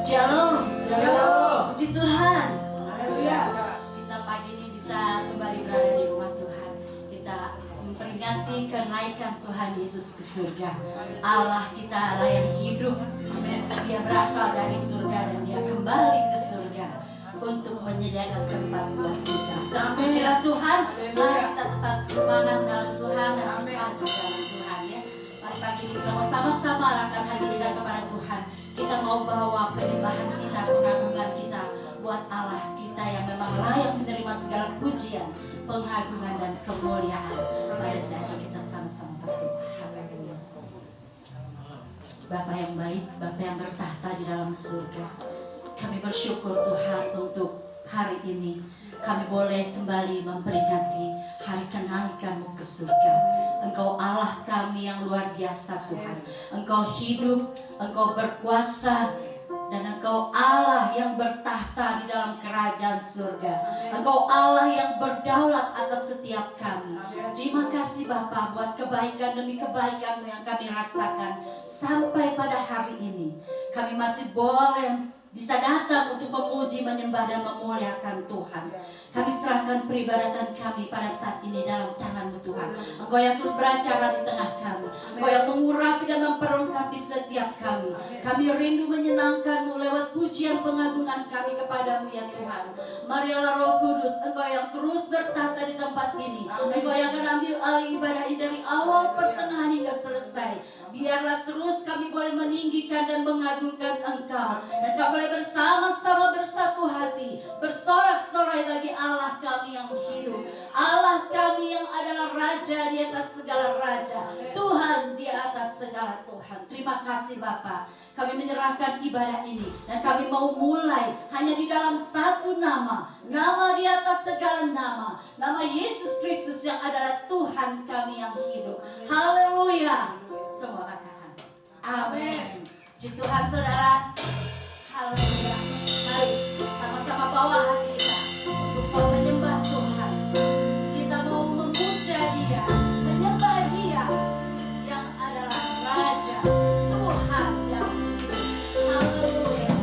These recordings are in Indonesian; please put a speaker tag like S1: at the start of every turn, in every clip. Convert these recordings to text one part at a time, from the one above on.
S1: Shalom.
S2: Shalom.
S1: Puji Tuhan.
S2: Haleluya.
S1: Kita pagi ini bisa kembali berada di rumah Tuhan. Kita memperingati kenaikan Tuhan Yesus ke surga. Allah kita Allah yang hidup. Dia berasal dari surga dan dia kembali ke surga untuk menyediakan tempat buat kita. Pujilah Tuhan. Mari kita tetap semangat dalam Tuhan dan terus maju dalam Tuhan ya. Mari pagi ini kita mau sama-sama arahkan hati kita kepada Tuhan. Kita mau bawa penyembahan kita, pengagungan kita buat Allah kita yang memang layak menerima segala pujian, pengagungan dan kemuliaan. Mari saja kita sama-sama berdoa. Haleluya. Bapa yang baik, Bapa yang bertahta di dalam surga, kami bersyukur Tuhan untuk hari ini kami boleh kembali memperingati hari kenaikan-Mu ke surga. Engkau Allah kami yang luar biasa Tuhan. Engkau hidup, Engkau berkuasa, dan Engkau Allah yang bertahta di dalam kerajaan surga. Engkau Allah yang berdaulat atas setiap kami. Terima kasih Bapa buat kebaikan demi kebaikan-Mu yang kami rasakan sampai pada hari ini. Kami masih boleh bisa datang untuk memuji, menyembah dan memuliakan Tuhan. Kami serahkan peribadatan kami pada saat ini dalam tangan-Mu Tuhan. Engkau yang terus beracara di tengah kami. Engkau yang mengurapi dan memperlengkapi setiap kami. Kami rindu menyenangkan-Mu lewat pujian pengagungan kami kepada-Mu ya Tuhan. Marilah Roh Kudus, Engkau yang terus bertata di tempat ini. Engkau yang akan ambil alih ibadah ini dari awal pertengahan hingga selesai. Biarlah terus kami boleh meninggikan dan mengagungkan Engkau. Dan kami boleh bersama-sama bersatu hati, bersorak-sorai bagi Allah kami yang hidup, Allah kami yang adalah Raja di atas segala Raja, Tuhan di atas segala Tuhan. Terima kasih Bapa. Kami menyerahkan ibadah ini dan kami mau mulai hanya di dalam satu nama, nama di atas segala nama, nama Yesus Kristus yang adalah Tuhan kami yang hidup. Haleluya. Semua katakan amin. Puji Tuhan saudara. Haleluya. Mari sama-sama bawa hati kita untuk mau menyembah Tuhan. Kita mau memuja Dia, menyembah Dia yang adalah Raja, Tuhan yang hidup. Haleluya.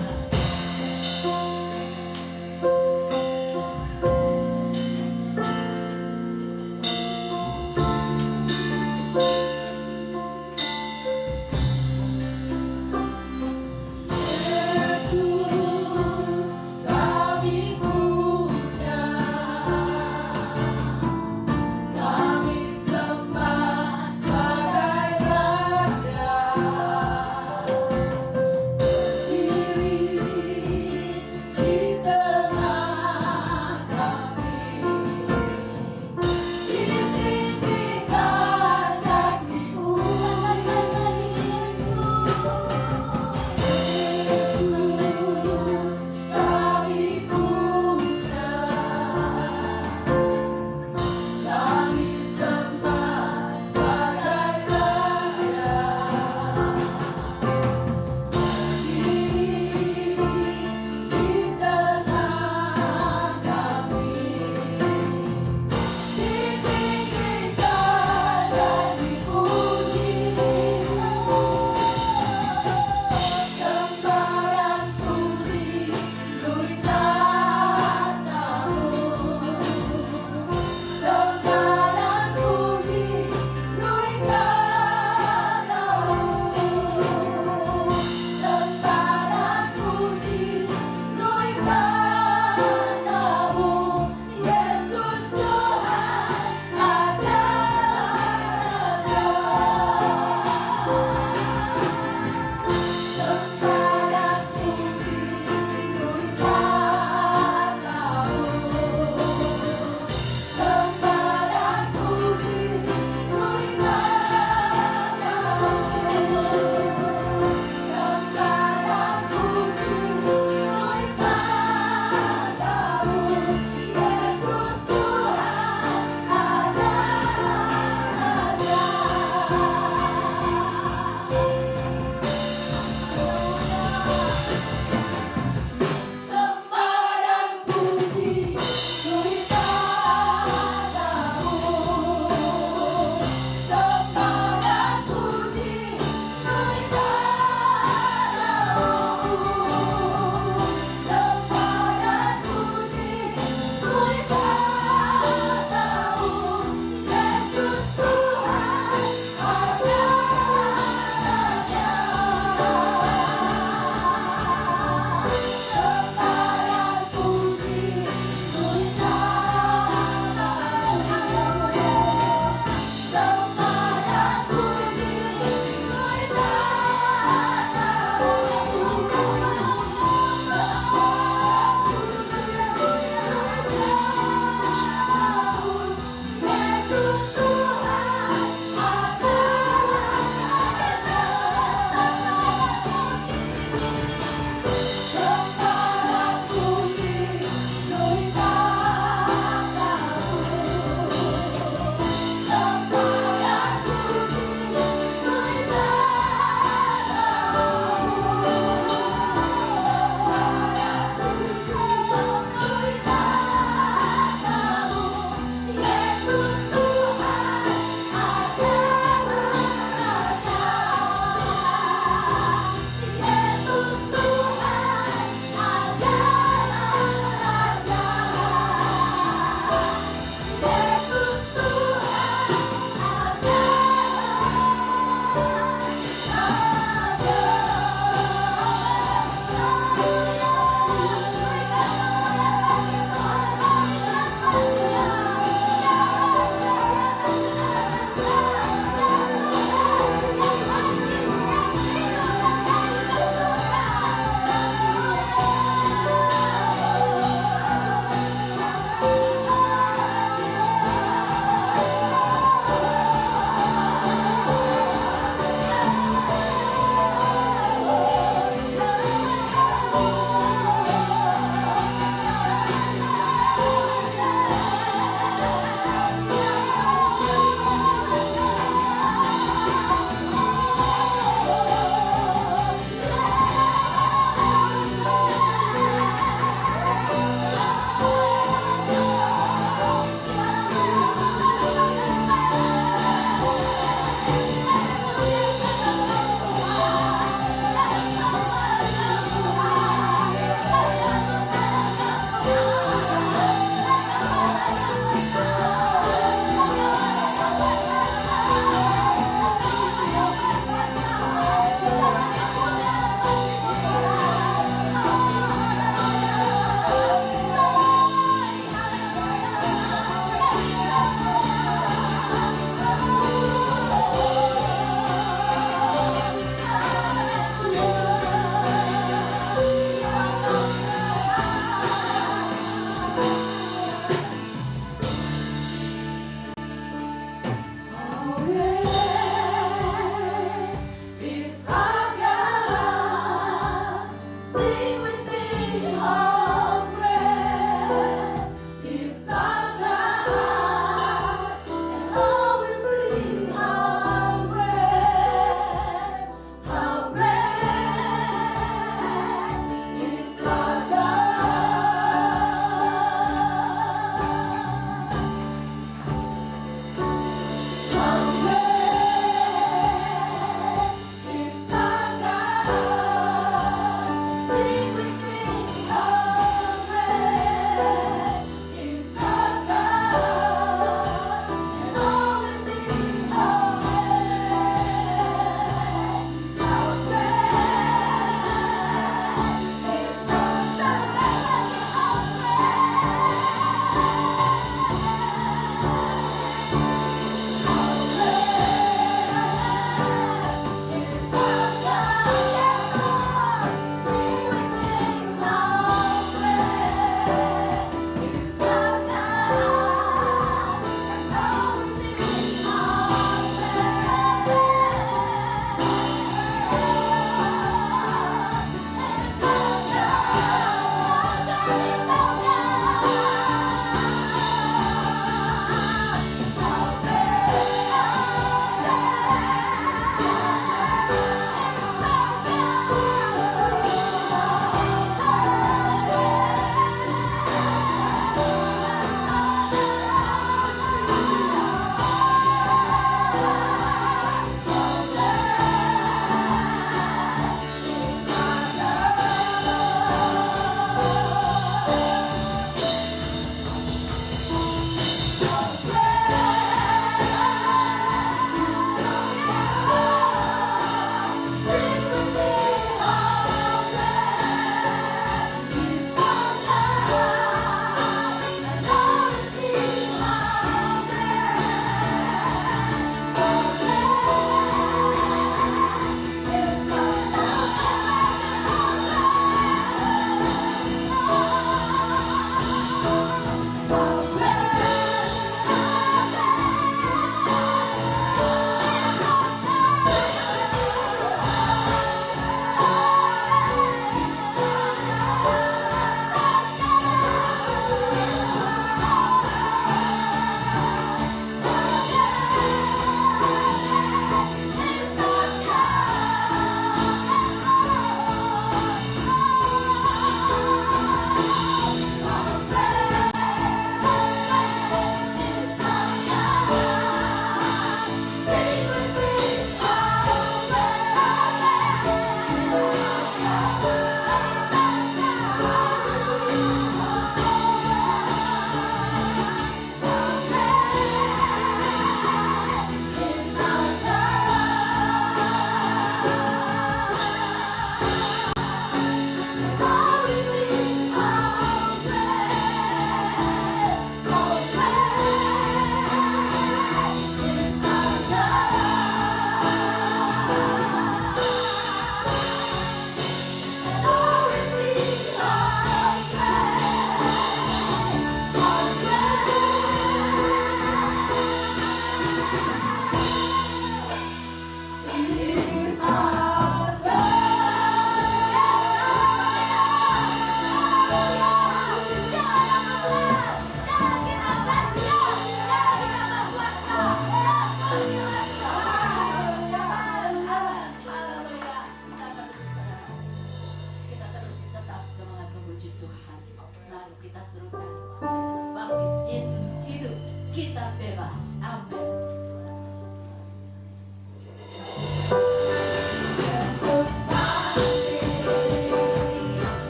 S1: kita serukan. Yesus bangkit, Yesus hidup, kita bebas. Amin.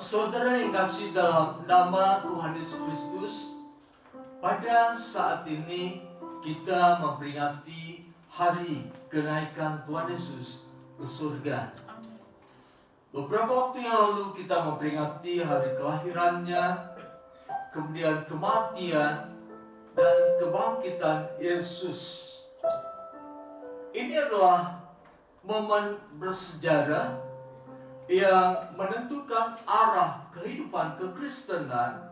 S3: Saudara yang kasih dalam nama Tuhan Yesus Kristus, pada saat ini kita memperingati hari kenaikan Tuhan Yesus ke surga. Beberapa waktu yang lalu kita memperingati hari kelahirannya, kemudian kematian dan kebangkitan Yesus. Ini adalah momen bersejarah yang menentukan arah kehidupan kekristenan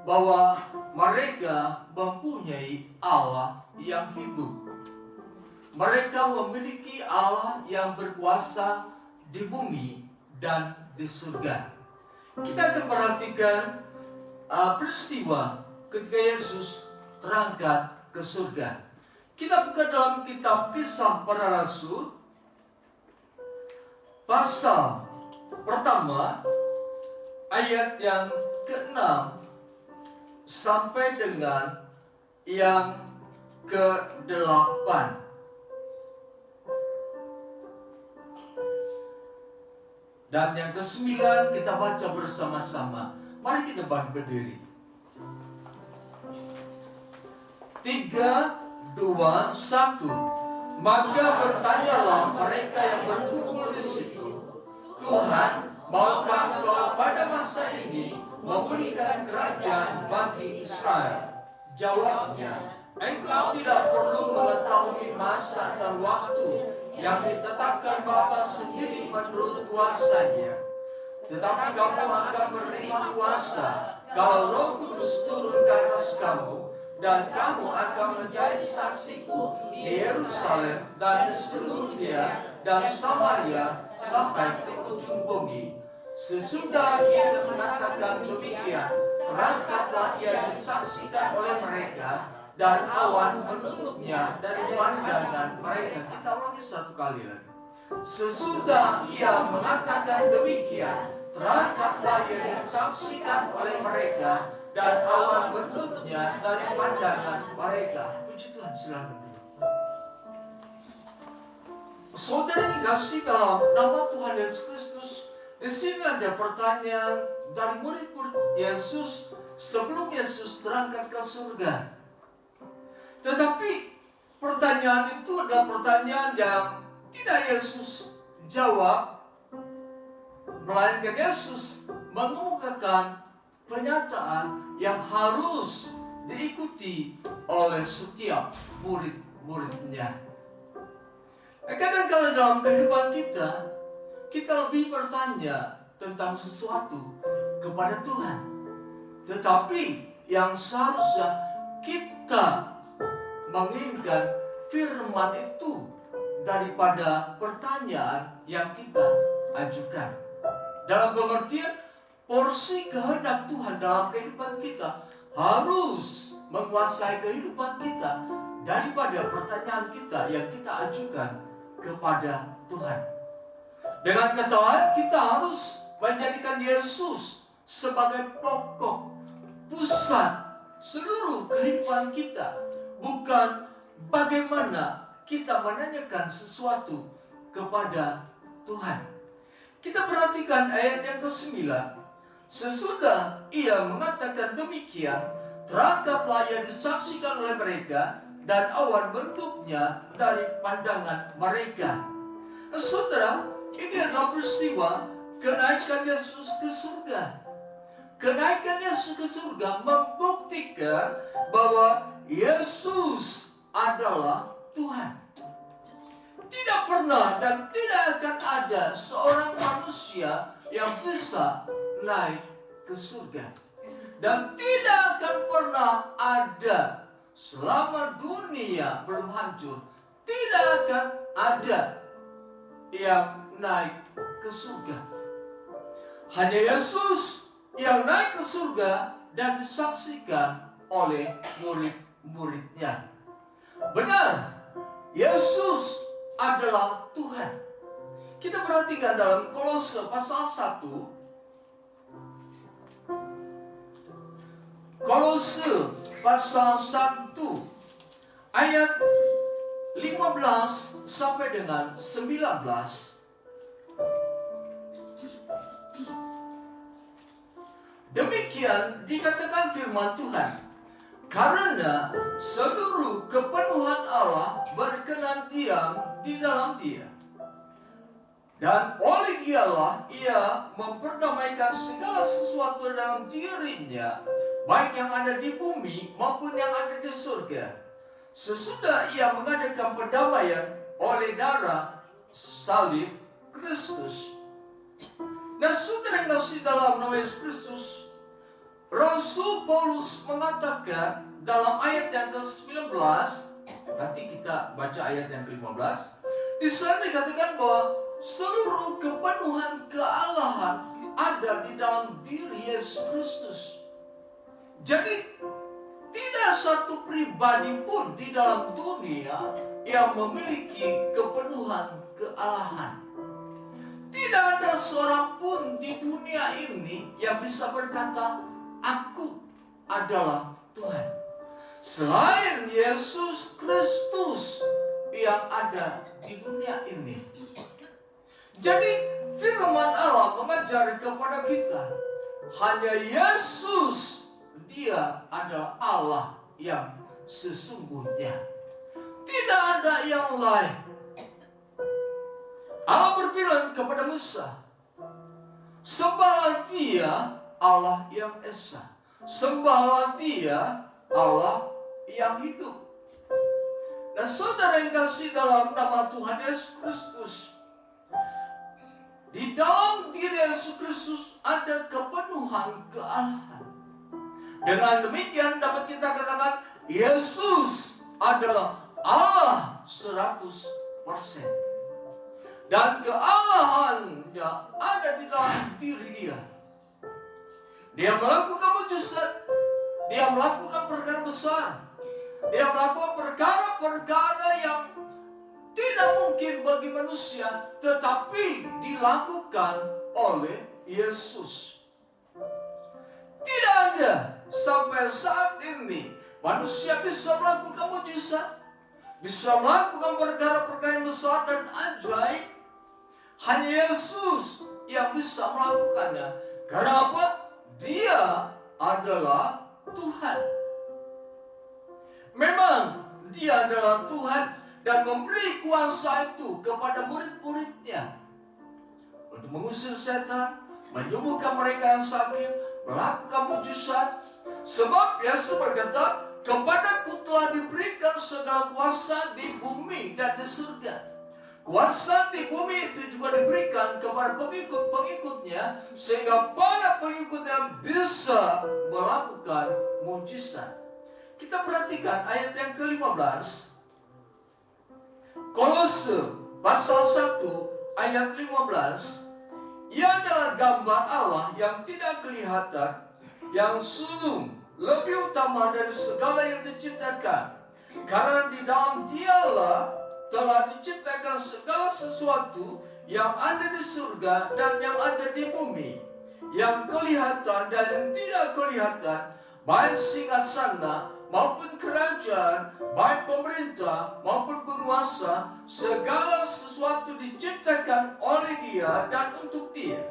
S3: bahwa mereka mempunyai Allah yang hidup. Mereka memiliki Allah yang berkuasa di bumi dan di surga. Kita akan perhatikan peristiwa ketika Yesus terangkat ke surga. Kita buka dalam kitab Kisah Para Rasul pasal pertama ayat yang ke-6 sampai dengan yang ke-8. Dan yang ke-9 kita baca bersama-sama. Mari kita berdiri. 3, 2, 1. Maka bertanyalah mereka yang berkumpul di situ, Tuhan, maukah Engkau pada masa ini memulihkan kerajaan bagi Israel? Jawabnya, Engkau tidak perlu mengetahui masa dan waktu yang ditetapkan Bapa sendiri menurut kuasanya. Tetapi kamu akan menerima kuasa kalau Roh Kudus turun ke atas kamu, dan kamu akan menjadi saksiku di Yerusalem dan di seluruh Yudea dan Samaria sampai ke ujung bumi. Sesudah ia mengatakan demikian, terangkatlah ia disaksikan oleh mereka, dan awan menutupnya dari pandangan mereka. Kita ulangi satu kali lagi. Sesudah ia mengatakan demikian, terangkatlah ia disaksikan oleh mereka, dan awan bentuknya dari pandangan mereka. Puji Tuhan, silakan duduk. Saudara dikasih dalam nama Tuhan Yesus Kristus, di sini ada pertanyaan dari murid-murid Yesus sebelum Yesus terangkat ke surga. Tetapi pertanyaan itu adalah pertanyaan yang tidak Yesus jawab, melainkan Yesus mengemukakan pernyataan yang harus diikuti oleh setiap murid-muridnya. Kadang-kadang dalam kehidupan kita lebih bertanya tentang sesuatu kepada Tuhan. Tetapi yang seharusnya kita menginginkan firman itu daripada pertanyaan yang kita ajukan. Dalam pengertian, porsi kehendak Tuhan dalam kehidupan kita harus menguasai kehidupan kita daripada pertanyaan kita yang kita ajukan kepada Tuhan. Dengan kata lain, kita harus menjadikan Yesus sebagai pokok pusat seluruh kehidupan kita, bukan bagaimana kita menanyakan sesuatu kepada Tuhan. Kita perhatikan ayat yang ke-9. Sesudah ia mengatakan demikian, terangkatlah ia disaksikan oleh mereka, dan awan bentuknya dari pandangan mereka. Saudara, ini adalah peristiwa kenaikan Yesus ke surga. Kenaikan Yesus ke surga membuktikan bahwa Yesus adalah Tuhan. Tidak pernah dan tidak akan ada seorang manusia yang bisa naik ke surga. Dan tidak akan pernah ada selama dunia belum hancur, tidak akan ada yang naik ke surga. Hanya Yesus yang naik ke surga dan disaksikan oleh murid-muridnya. Benar, Yesus adalah Tuhan. Kita perhatikan dalam Kolose pasal 1. Kolose pasal 1 ayat 15 sampai dengan 19. Demikian dikatakan firman Tuhan, karena seluruh kepenuhan Allah berkenan diam di dalam Dia, dan oleh Dialah Ia memperdamaikan segala sesuatu dalam dirinya, baik yang ada di bumi maupun yang ada di surga. Sesudah Ia mengadakan perdamaian oleh darah salib Kristus. Nah, saudara yang kasih dalam nama Yesus Kristus, Rasul Paulus mengatakan dalam ayat yang ke-19, nanti kita baca ayat yang ke-15, di sana dikatakan bahwa seluruh kepenuhan kealahan ada di dalam diri Yesus Kristus. Jadi tidak satu pribadi pun di dalam dunia yang memiliki kepenuhan kealahan. Tidak ada seorang pun di dunia ini yang bisa berkata, "Aku adalah Tuhan," selain Yesus Kristus yang ada di dunia ini. Jadi firman Allah mengajar kepada kita, hanya Yesus, Dia adalah Allah yang sesungguhnya. Tidak ada yang lain. Allah berfirman kepada Musa, "Sembahlah Dia, Allah yang esa. Sembahlah Dia, Allah yang hidup." Nah, saudara yang kasih dalam nama Tuhan Yesus Kristus, di dalam diri Yesus Kristus ada kepenuhan kealahan. Dengan demikian dapat kita katakan Yesus adalah Allah 100%. Dan kealahannya ada di dalam diri Dia. Dia melakukan mujizat, Dia melakukan perkara besar, Dia melakukan perkara-perkara yang tidak mungkin bagi manusia, tetapi dilakukan oleh Yesus. Tidak ada sampai saat ini manusia bisa melakukan mujizat, bisa melakukan perkara-perkara yang besar dan ajaib. Hanya Yesus yang bisa melakukannya. Karena apa? Dia adalah Tuhan. Memang Dia adalah Tuhan dan memberi kuasa itu kepada murid-muridnya untuk mengusir setan, menyembuhkan mereka yang sakit, melakukan mujizat. Sebab Yesus berkata, "Kepadaku telah diberikan segala kuasa di bumi dan di surga." Kuasa di bumi itu juga diberikan kepada pengikut-pengikutnya, sehingga para pengikutnya bisa melakukan mujizat. Kita perhatikan ayat yang ke-15. Kolose pasal 1 ayat 15. Ia adalah gambar Allah yang tidak kelihatan, yang sulung, lebih utama dari segala yang diciptakan. Karena di dalam Dialah telah diciptakan segala sesuatu yang ada di surga dan yang ada di bumi, yang kelihatan dan yang tidak kelihatan, baik singgasana maupun kerajaan, baik pemerintah maupun penguasa. Segala sesuatu diciptakan oleh Dia dan untuk Dia.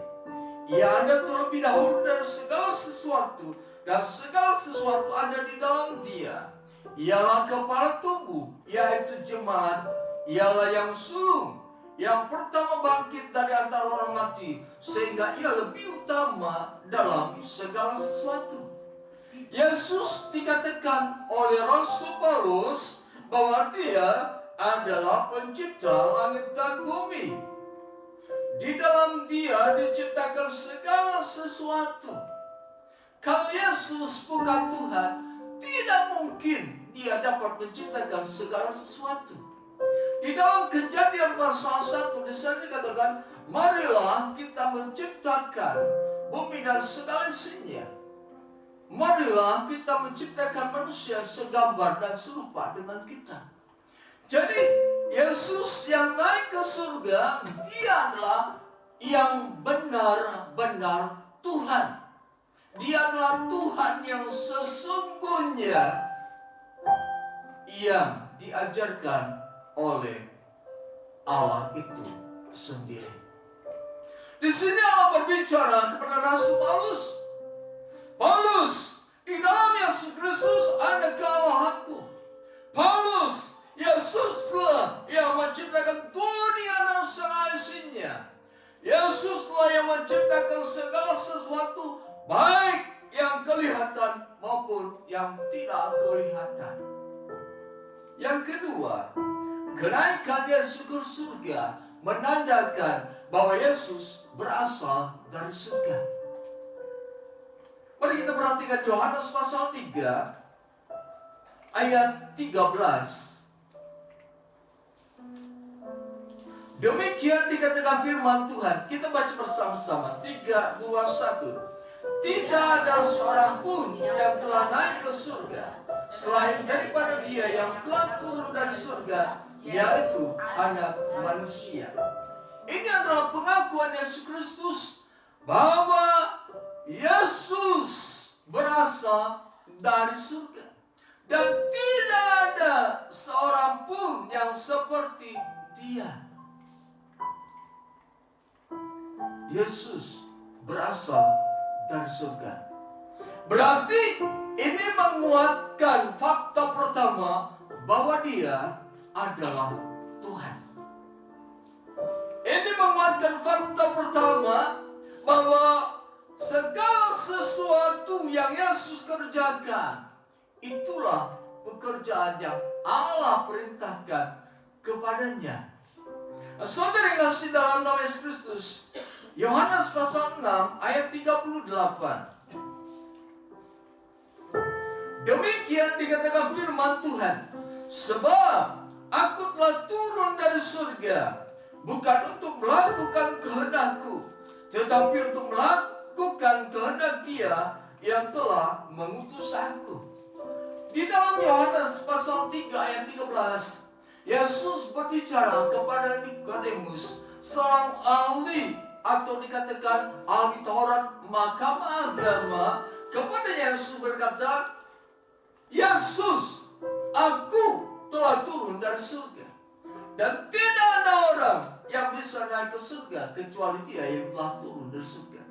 S3: Ia ada terlebih dahulu dari segala sesuatu, dan segala sesuatu ada di dalam Dia. Ialah kepala tubuh, yaitu jemaat. Ialah yang sulung, yang pertama bangkit dari antara orang mati, sehingga Ia lebih utama dalam segala sesuatu. Yesus dikatakan oleh Rasul Paulus bahwa Dia adalah pencipta langit dan bumi. Di dalam Dia diciptakan segala sesuatu. Kalau Yesus bukan Tuhan, tidak mungkin Dia dapat menciptakan segala sesuatu. Di dalam Kejadian pasal 1 di sana dikatakan, "Marilah kita menciptakan bumi dan segala isinya. Marilah kita menciptakan manusia segambar dan serupa dengan kita." Jadi Yesus yang naik ke surga, Dia adalah yang benar-benar Tuhan. Dia adalah Tuhan yang sesungguhnya, yang diajarkan oleh Allah itu sendiri. Di sini Allah berbicara kepada Rasul Paulus. "Paulus, di dalam Yesus Kristus ada kealahanku." Paulus, Yesuslah yang menciptakan dunia dan segala isinya. Yesuslah yang menciptakan segala sesuatu, baik yang kelihatan maupun yang tidak kelihatan. Yang kedua, kenaikan Yesus ke surga menandakan bahwa Yesus berasal dari surga. Mari kita perhatikan Yohanes pasal 3 ayat 13. Demikian dikatakan firman Tuhan. Kita baca bersama-sama. 3, 2, 1. Tidak ada seorang pun yang telah naik ke surga selain daripada Dia yang telah turun dari surga, yaitu Anak Manusia. Ini adalah pengakuan Yesus Kristus bahwa Yesus berasal dari surga. Dan tidak ada seorang pun yang seperti Dia. Yesus berasal dari surga. Berarti ini menguatkan fakta pertama bahwa Dia adalah Tuhan. Ini menguatkan fakta pertama bahwa segala sesuatu yang Yesus kerjakan itulah pekerjaan yang Allah perintahkan kepadanya. Saudara yang kasih dalam nama Yesus Kristus, Yohanes pasal 6 ayat 38. Demikian dikatakan firman Tuhan, sebab aku telah turun dari surga, bukan untuk melakukan kehendakku, tetapi untuk melakukan kehendak Dia yang telah mengutus aku. Di dalam Yohanes pasal 3 ayat 13, Yesus berbicara kepada Nikodemus, seorang ahli atau dikatakan ahli Taurat mahkamah agama. Kepada Yesus berkata, Yesus, aku telah turun dari surga, dan tidak ada orang yang bisa naik ke surga kecuali Dia yang telah turun dari surga.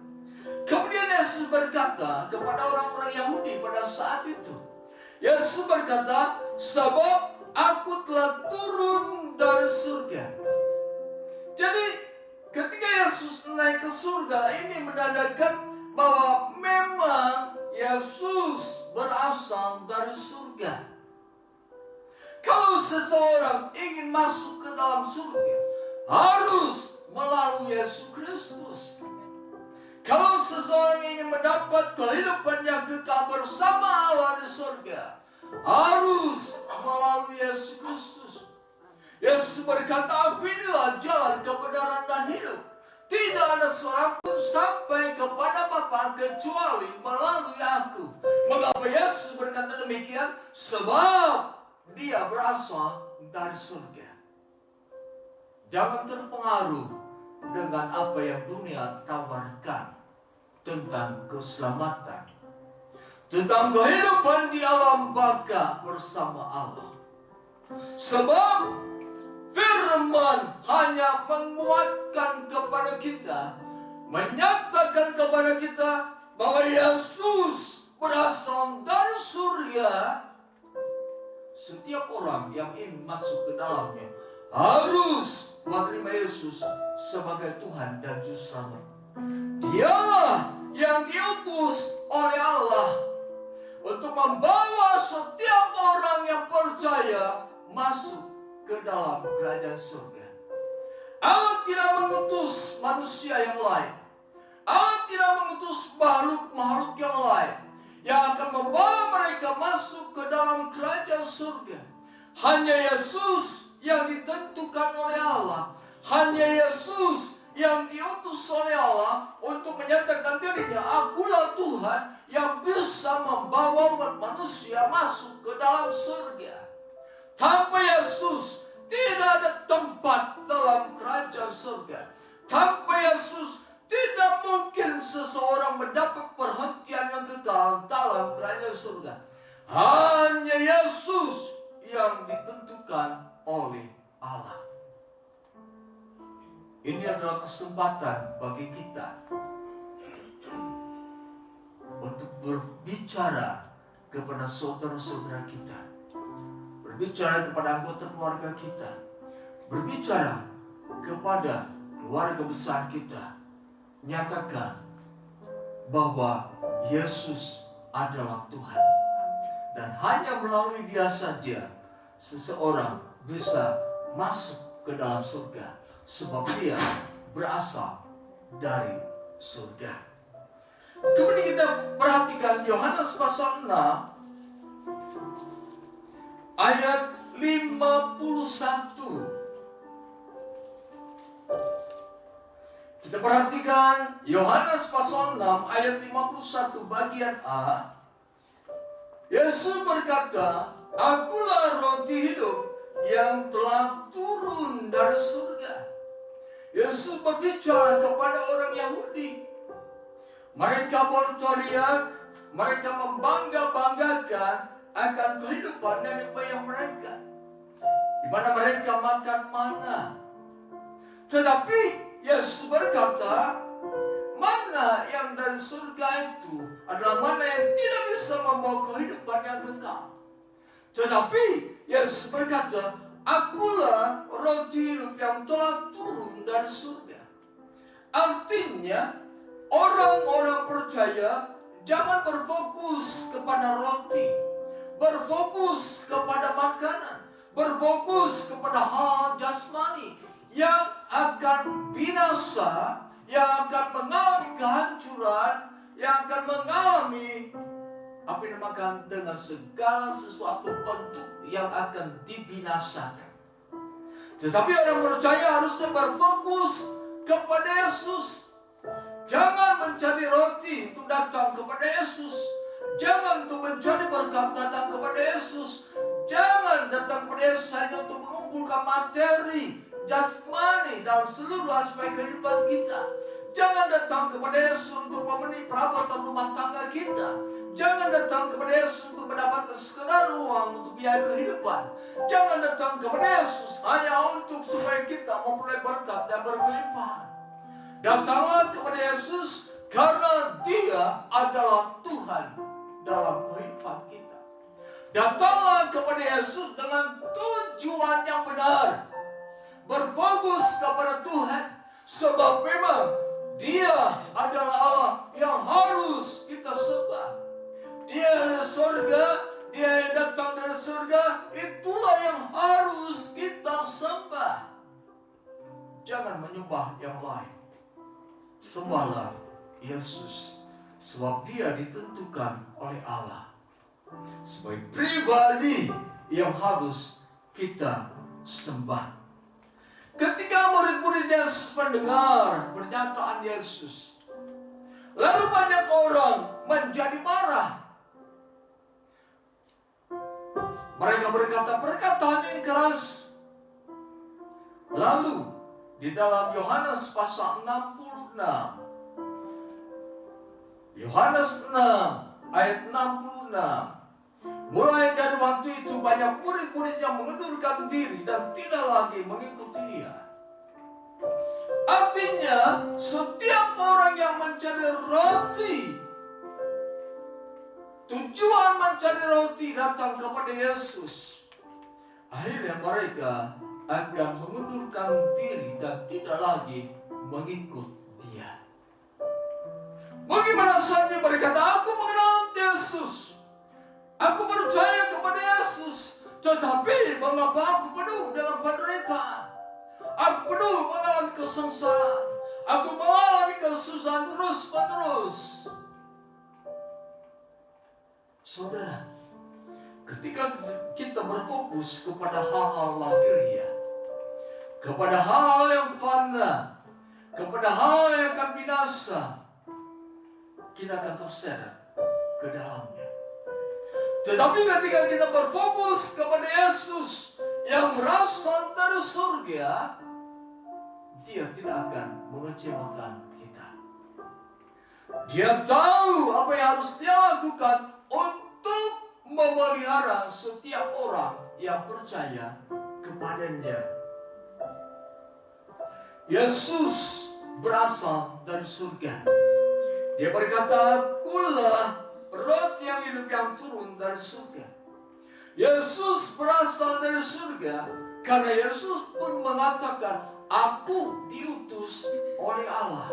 S3: Kemudian Yesus berkata kepada orang-orang Yahudi pada saat itu, Yesus berkata, sebab aku telah turun dari surga. Jadi ketika Yesus naik ke surga, ini menandakan bahwa memang Yesus berasal dari surga. Kalau seseorang ingin masuk ke dalam surga, harus melalui Yesus Kristus. Kalau seseorang ingin mendapat kehidupan yang kekal bersama Allah di surga, harus melalui Yesus Kristus. Yesus berkata, aku inilah jalan, kebenaran, dan hidup. Tidak ada seorang pun sampai kepada Bapa kecuali melalui aku. Mengapa Yesus berkata demikian? Sebab Dia berasal dari surga. Jangan terpengaruh dengan apa yang dunia tawarkan tentang keselamatan, tentang kehidupan di alam baka bersama Allah. Sebab firman hanya menguatkan kepada kita, menyatakan kepada kita bahwa Yesus berasal dari surga. Setiap orang yang ingin masuk ke dalamnya harus menerima Yesus sebagai Tuhan dan Juru Selamat. Dialah yang diutus oleh Allah untuk membawa setiap orang yang percaya masuk ke dalam kerajaan surga. Allah tidak mengutus manusia yang lain. Allah tidak mengutus makhluk-makhluk yang lain yang akan membawa mereka masuk ke dalam kerajaan surga. Hanya Yesus yang ditentukan oleh Allah. Hanya Yesus yang diutus oleh Allah untuk menyatakan dirinya, akulah Tuhan yang bisa membawa umat manusia masuk ke dalam surga. Tanpa Yesus tidak ada tempat dalam kerajaan surga. Tanpa Yesus tidak mungkin seseorang mendapat perhentian yang kekal dalam kerajaan surga. Hanya Yesus yang ditentukan oleh Allah. Ini adalah kesempatan bagi kita untuk berbicara kepada saudara-saudara kita, berbicara kepada anggota keluarga kita, berbicara kepada keluarga besar kita. Nyatakan bahwa Yesus adalah Tuhan, dan hanya melalui Dia saja seseorang bisa masuk ke dalam surga, sebab Dia berasal dari surga. Kemudian kita perhatikan Yohanes pasal 6 ayat 51. Kita perhatikan Yohanes pasal 6 ayat 51 bagian A. Yesus berkata, "Akulah roti hidup yang telah turun dari surga." Yesus berbicara kepada orang Yahudi. Mereka berteriak, mereka membangga-banggakan akan kehidupan nenek moyang mereka, di mana mereka makan mana. Tetapi Yesus berkata, mana yang dari surga itu adalah mana yang tidak bisa membawa kehidupan yang kekal. Tetapi Yesus berkata, "Akulah roti hidup yang telah turun dari surga." Artinya, orang-orang percaya jangan berfokus kepada roti, berfokus kepada makanan, berfokus kepada hal jasmani yang akan binasa, yang akan mengalami kehancuran, yang akan mengalami apa yang dinamakan dengan segala sesuatu bentuk yang akan dibinasakan. Tetapi orang percaya harusnya berfokus kepada Yesus. Jangan mencari roti untuk datang kepada Yesus. Jangan untuk mencari berkat datang kepada Yesus. Jangan datang kepada Yesus hanya untuk mengumpulkan materi jasmani dalam seluruh aspek kehidupan kita. Jangan datang kepada Yesus untuk memenuhi perabotan rumah tangga kita. Jangan datang kepada Yesus untuk mendapatkan sekedar uang untuk biaya kehidupan. Jangan datang kepada Yesus hanya untuk supaya kita memperoleh berkat dan berkelimpahan. Datanglah kepada Yesus karena Dia adalah Tuhan dalam kehidupan kita. Datanglah kepada Yesus dengan tujuan yang benar. Berfokus kepada Tuhan, sebab memang Dia adalah Allah yang harus kita sembah. Dia dari surga, Dia yang datang dari surga, itulah yang harus kita sembah. Jangan menyembah yang lain. Sembahlah Yesus, sebab Dia ditentukan oleh Allah sebagai pribadi yang harus kita sembah. Ketika murid-murid Yesus mendengar pernyataan Yesus, lalu banyak orang menjadi marah. Mereka berkata, perkataan ini keras. Lalu di dalam Yohanes pasal 66, Yohanes 6 ayat 66, mulai dari waktu itu banyak murid-murid yang mengundurkan diri dan tidak lagi mengikuti Dia. Artinya, setiap orang yang mencari roti, tujuan mencari roti datang kepada Yesus, akhirnya mereka akan mengundurkan diri dan tidak lagi mengikut Dia. Bagaimana saja berkata, aku mengenal Yesus, aku percaya kepada Yesus, tetapi mengapa aku penuh dengan penderitaan? Aku penuh mengalami kesengsaraan. Aku mengalami kesusahan terus-menerus. Saudara, ketika kita berfokus kepada hal-hal lahiriah, kepada hal yang fana, kepada hal yang akan binasa, kita akan terseret ke dalamnya. Tetapi ketika kita berfokus kepada Yesus yang berasal dari surga, Dia tidak akan mengecewakan kita. Dia tahu apa yang harus Dia lakukan untuk memelihara setiap orang yang percaya kepadanya. Yesus berasal dari surga. Dia berkata, akulah roti yang hidup yang turun dari surga. Yesus berasal dari surga karena Yesus pun mengatakan, aku diutus oleh Allah.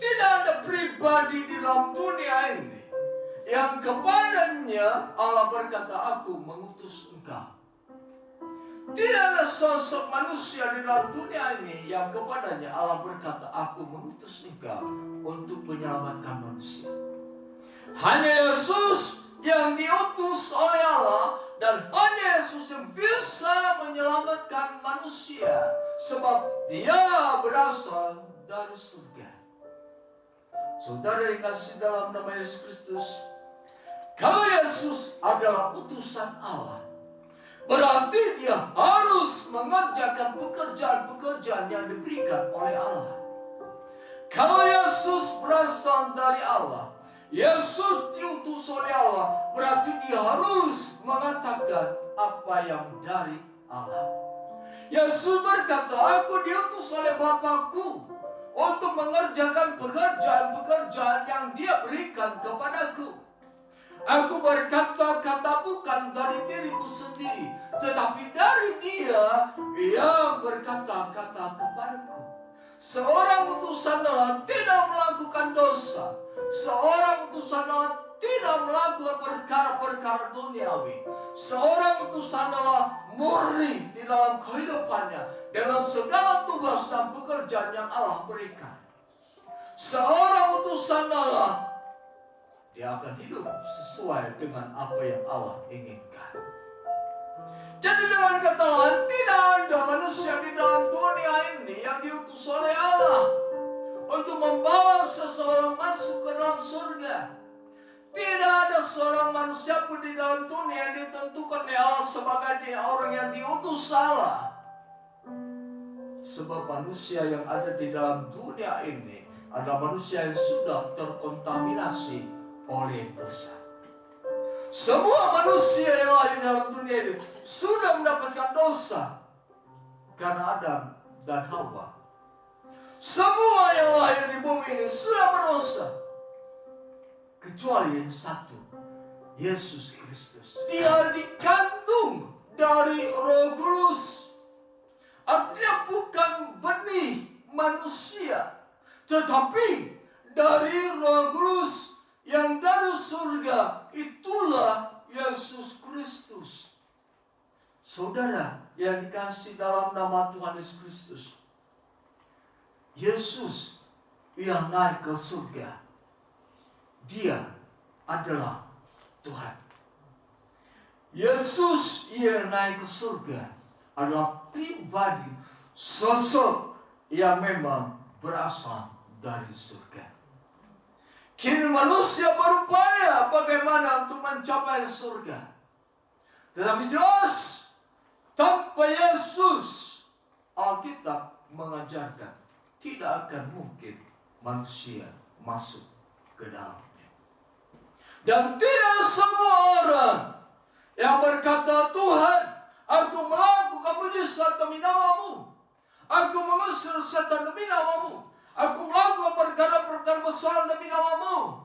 S3: Tidak ada pribadi di dalam dunia ini yang kepadanya Allah berkata, aku mengutus engkau. Tidak ada sosok manusia di dalam dunia ini yang kepadanya Allah berkata, aku mengutus engkau untuk menyelamatkan manusia. Hanya Yesus yang diutus oleh Allah, dan hanya Yesus yang bisa menyelamatkan manusia, sebab Dia berasal dari surga. Saudara yang kasih dalam nama Yesus Kristus, kalau Yesus adalah utusan Allah, berarti Dia harus mengerjakan pekerjaan-pekerjaan yang diberikan oleh Allah. Kalau Yesus berasal dari Allah, Yesus diutus oleh Allah, berarti Dia harus mengatakan apa yang dari Allah. Yesus berkata, aku diutus oleh Bapakku untuk mengerjakan pekerjaan-pekerjaan yang Dia berikan kepadaku. Aku berkata-kata bukan dari diriku sendiri, tetapi dari Dia yang berkata-kata kepadaku. Seorang utusan Allah tidak melakukan dosa. Seorang utusan Allah tidak melakukan perkara-perkara duniawi. Seorang utusan Allah murni di dalam kehidupannya dengan segala tugas dan pekerjaan yang Allah berikan. Seorang utusan Allah, dia akan hidup sesuai dengan apa yang Allah inginkan. Jadi dengan kata lain, tidak ada manusia di dalam dunia ini yang diutus oleh Allah untuk membawa seseorang masuk ke dalam surga. Tidak ada seorang manusia pun di dalam dunia yang ditentukan oleh Allah sebagai orang yang diutus Allah. Sebab manusia yang ada di dalam dunia ini adalah manusia yang sudah terkontaminasi oleh dosa. Semua manusia yang lahir dalam dunia ini sudah mendapatkan dosa karena Adam dan Hawa. Semua yang lahir di bumi ini sudah berdosa, kecuali yang satu, Yesus Kristus. Dia dikandung dari Roh Kudus. Artinya bukan benih manusia, tetapi dari Roh Kudus yang dari surga. Itulah Yesus Kristus. Saudara yang dikasihi dalam nama Tuhan Yesus Kristus, Yesus yang naik ke surga, Dia adalah Tuhan. Yesus yang naik ke surga adalah pribadi, sosok yang memang berasal dari surga. Kini manusia berupaya bagaimana untuk mencapai surga. Tetapi jelas, tanpa Yesus, Alkitab mengajarkan tidak akan mungkin manusia masuk ke dalamnya. Dan tidak semua orang yang berkata, Tuhan, aku melakukan mujizat demi nama-Mu, aku mengusir setan demi nama-Mu, aku melakukan perkara-perkara besar demi nama-Mu.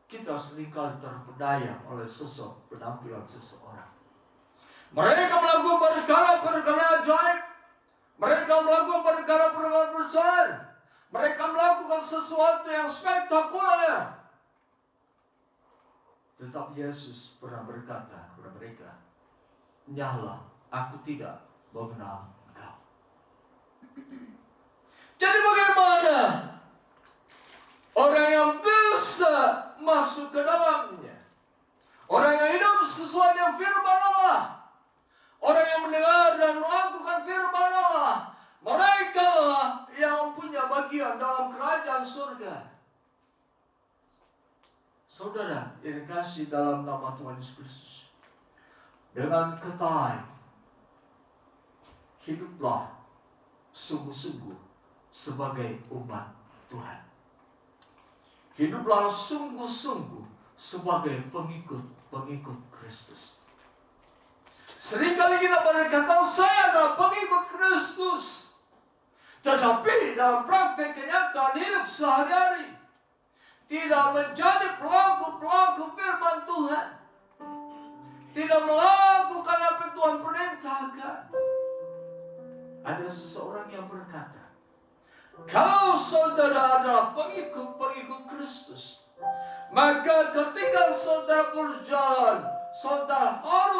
S3: Kita seringkali terpedaya oleh sosok penampilan seseorang. Mereka melakukan perkara-perkara ajaib. Mereka melakukan perkara-perkara besar. Mereka melakukan sesuatu yang spektakuler. Tetapi Yesus pernah berkata kepada mereka, nyahlah, aku tidak mengenal engkau. Jadi bagaimana orang yang bisa masuk ke dalamnya? Orang yang hidup sesuai dengan firman Allah, orang yang mendengar dan melakukan firman Allah, mereka lah yang punya bagian dalam kerajaan surga. Saudara yang dikasihi dalam nama Tuhan Yesus Kristus, dengan kata lain, hiduplah sungguh-sungguh sebagai umat Tuhan. Hiduplah sungguh-sungguh sebagai pengikut Kristus. Seringkali kita berkata, saya adalah pengikut Kristus. Tetapi dalam praktek kenyataan hidup sehari-hari, tidak menjadi pelaku-pelaku firman Tuhan. Tidak melakukan apa yang Tuhan perintahkan. Ada seseorang yang berkata, kalau saudara adalah pengikut Kristus, maka ketika saudara berjalan, saudara harus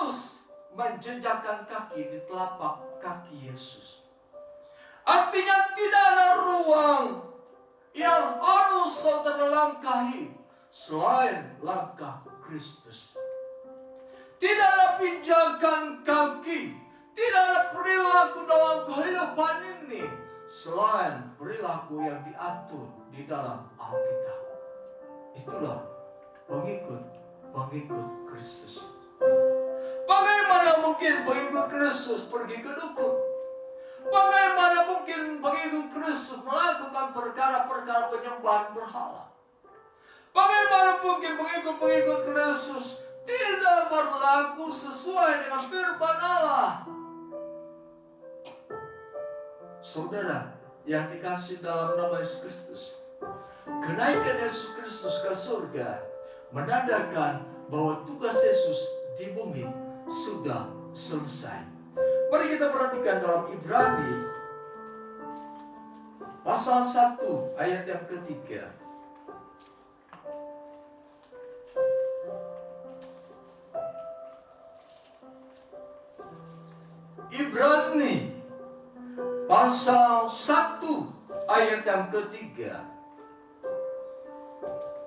S3: menjejakkan kaki di telapak kaki Yesus. Artinya tidak ada ruang yang harus saudara langkahi selain langkah Kristus. Tidak ada pijakan kaki, tidak ada perilaku dalam kehidupan ini selain perilaku yang diatur di dalam Alkitab. Itulah pengikut Kristus. Bagaimana mungkin pengikut Kristus pergi ke dukun? Bagaimana mungkin pengikut Kristus melakukan perkara-perkara penyembahan berhala? Bagaimana mungkin pengikut Kristus tidak berlaku sesuai dengan firman Allah? Saudara yang dikasih dalam nama Yesus Kristus, kenaikan Yesus Kristus ke surga menandakan bahwa tugas Yesus di bumi sudah selesai. Mari kita perhatikan dalam Ibrani pasal 1 ayat yang ketiga. Ibrani pasal 1 ayat yang ketiga.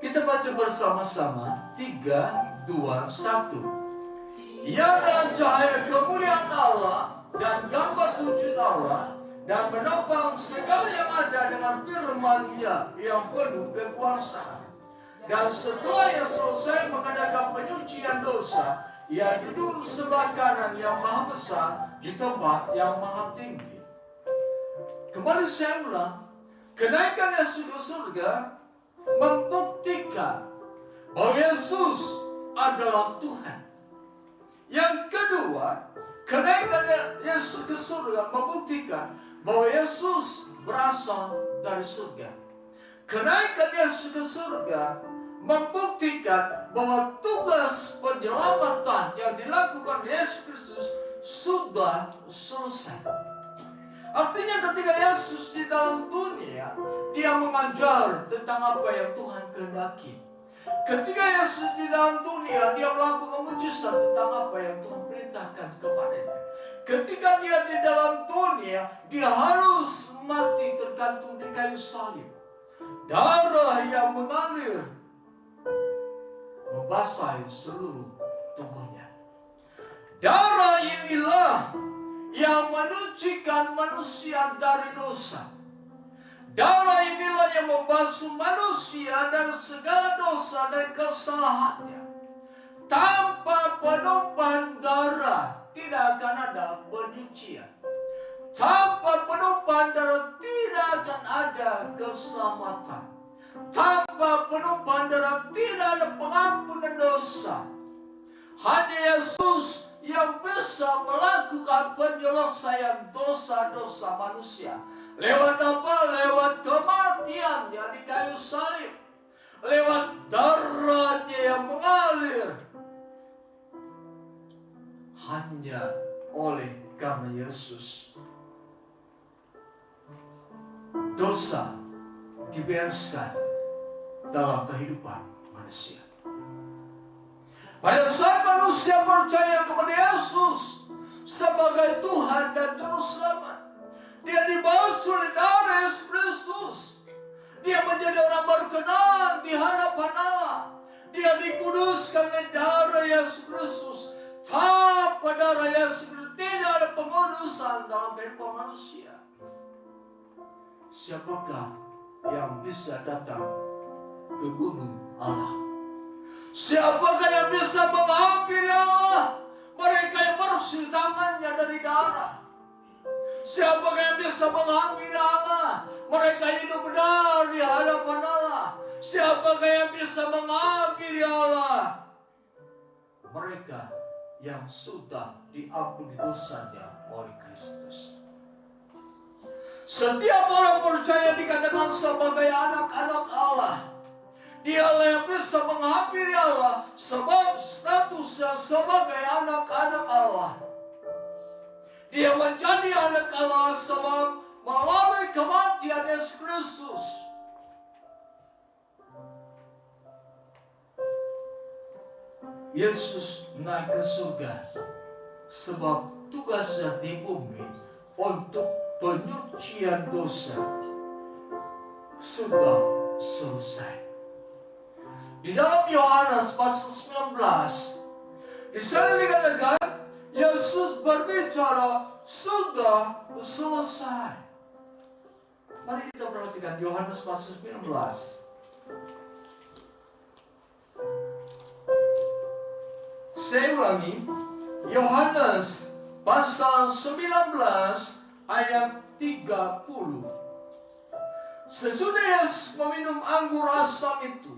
S3: Kita baca bersama-sama. 3, 2, 1. Ia adalah cahaya kemuliaan Allah dan gambar wujud Allah, dan menopang segala yang ada dengan firman-Nya yang penuh kekuasaan. Dan setelah ia selesai mengadakan penyucian dosa, ia duduk sebelah kanan yang maha besar di tempat yang maha tinggi. Kembali saya ulang, kenaikan Yesus ke surga membuktikan bahwa Yesus adalah Tuhan. Yang kedua, kenaikan Yesus ke surga membuktikan bahwa Yesus berasal dari surga. Kenaikan Yesus ke surga membuktikan bahwa tugas penyelamatan yang dilakukan Yesus Kristus sudah selesai. Artinya ketika Yesus di dalam dunia, dia mengajar tentang apa yang Tuhan kehendaki. Ketika Yesus di dalam dunia, dia melakukan mujizat tentang apa yang Tuhan perintahkan kepadanya. Ketika dia di dalam dunia, dia harus mati tergantung di kayu salib. Darah yang mengalir membasahi seluruh tubuhnya. Darah inilah yang menyucikan manusia dari dosa. Darah inilah yang membasuh manusia dari segala dosa dan kesalahannya. Tanpa penumpahan darah tidak akan ada penyucian. Tanpa penumpahan darah tidak akan ada keselamatan. Tanpa penumpahan darah tidak ada pengampunan dosa. Hanya Yesus yang bisa melakukan penyelesaian dosa-dosa manusia. Lewat apa? Lewat kematiannya di kayu salib. Lewat darahnya yang mengalir. Hanya oleh karena Yesus, dosa dibereskan dalam kehidupan manusia. Pada saat manusia percaya kepada Yesus sebagai Tuhan dan Juru Selamat, dia dibasuh oleh darah Yesus Kristus. Dia menjadi orang berkenan di hadapan Allah. Dia dikuduskan oleh darah Yesus Kristus. Tanpa darah Yesus Kristus tidak ada pengudusan dalam kehidupan manusia. Siapakah yang bisa datang ke gunung Allah? Siapakah yang bisa menghampiri Allah? Mereka yang bersih tangannya dari darah. Siapakah yang bisa menghampiri Allah? Mereka hidup benar di hadapan Allah. Siapakah yang bisa menghampiri Allah? Mereka yang sudah diampuni dosanya oleh Kristus. Setiap orang percaya dikatakan sebagai anak-anak Allah. Dialah yang bisa menghampiri Allah sebab statusnya sebagai anak-anak Allah. Dia menjadi anak Allah sebab melalui kematian Yesus Kristus. Yesus naik ke surga sebab tugasnya di bumi untuk penyucian dosa sudah selesai. Di dalam Yohanes pasal 19 di sana dikatakan Yesus berbicara sudah selesai. Mari kita perhatikan Yohanes pasal 19. Saya ulangi, Yohanes pasal 19 ayat 30. Sesudah Yesus meminum anggur asam itu,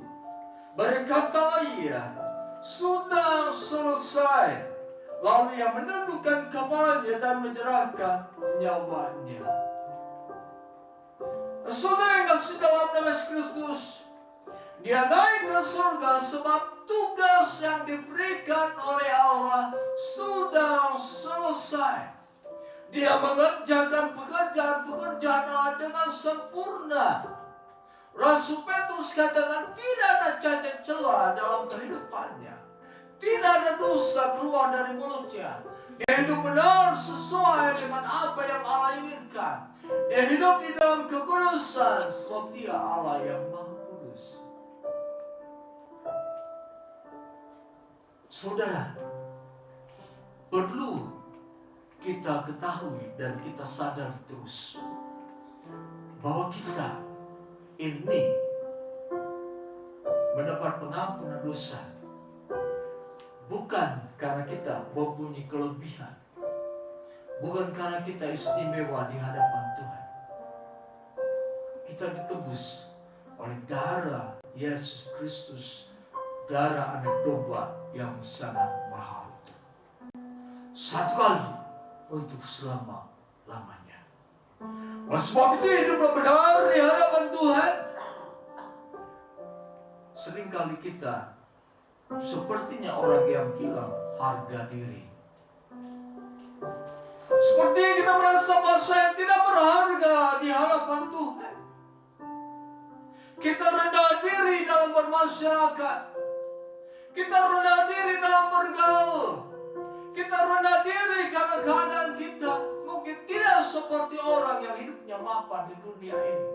S3: berkatalah ia, sudah selesai. Lalu ia menundukkan kepalanya dan menyerahkan nyawanya. Saudara yang kasih dalam nama Yesus Kristus, dia naik ke surga sebab tugas yang diberikan oleh Allah sudah selesai. Dia mengerjakan pekerjaan Allah dengan sempurna. Rasul Petrus katakan tidak ada cacat celah dalam kehidupannya. Tidak ada dosa keluar dari mulutnya. Dia hidup benar sesuai dengan apa yang Allah inginkan. Dia hidup di dalam kekudusan sebab Dia Allah yang Maha Kudus. Saudara, perlu kita ketahui dan kita sadar terus bahwa kita ini mendapat pengampunan dosa bukan karena kita mempunyai kelebihan, bukan karena kita istimewa di hadapan Tuhan. Kita ditebus oleh darah Yesus Kristus, darah anak domba yang sangat mahal. Satu kali untuk selama-lamanya. Oleh sebab itu hiduplah benar di hadapan Tuhan. Seringkali kita sepertinya orang yang hilang harga diri. Sepertinya kita merasa bahwa saya tidak berharga di hadapan Tuhan. Kita rendah diri dalam bermasyarakat. Kita rendah diri dalam bergaul. Kita rendah diri karena keadaan kita mungkin tidak seperti orang yang hidupnya mapan di dunia ini.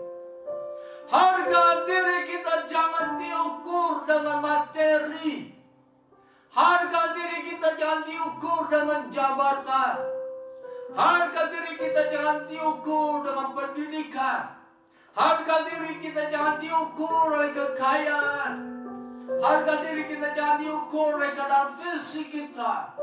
S3: Harga diri kita jangan diukur dengan materi. Harga diri kita jangan diukur dengan jabatan. Harga diri kita jangan diukur dengan pendidikan. Harga diri kita jangan diukur oleh kekayaan. Harga diri kita jangan diukur oleh keadaan fisik kita.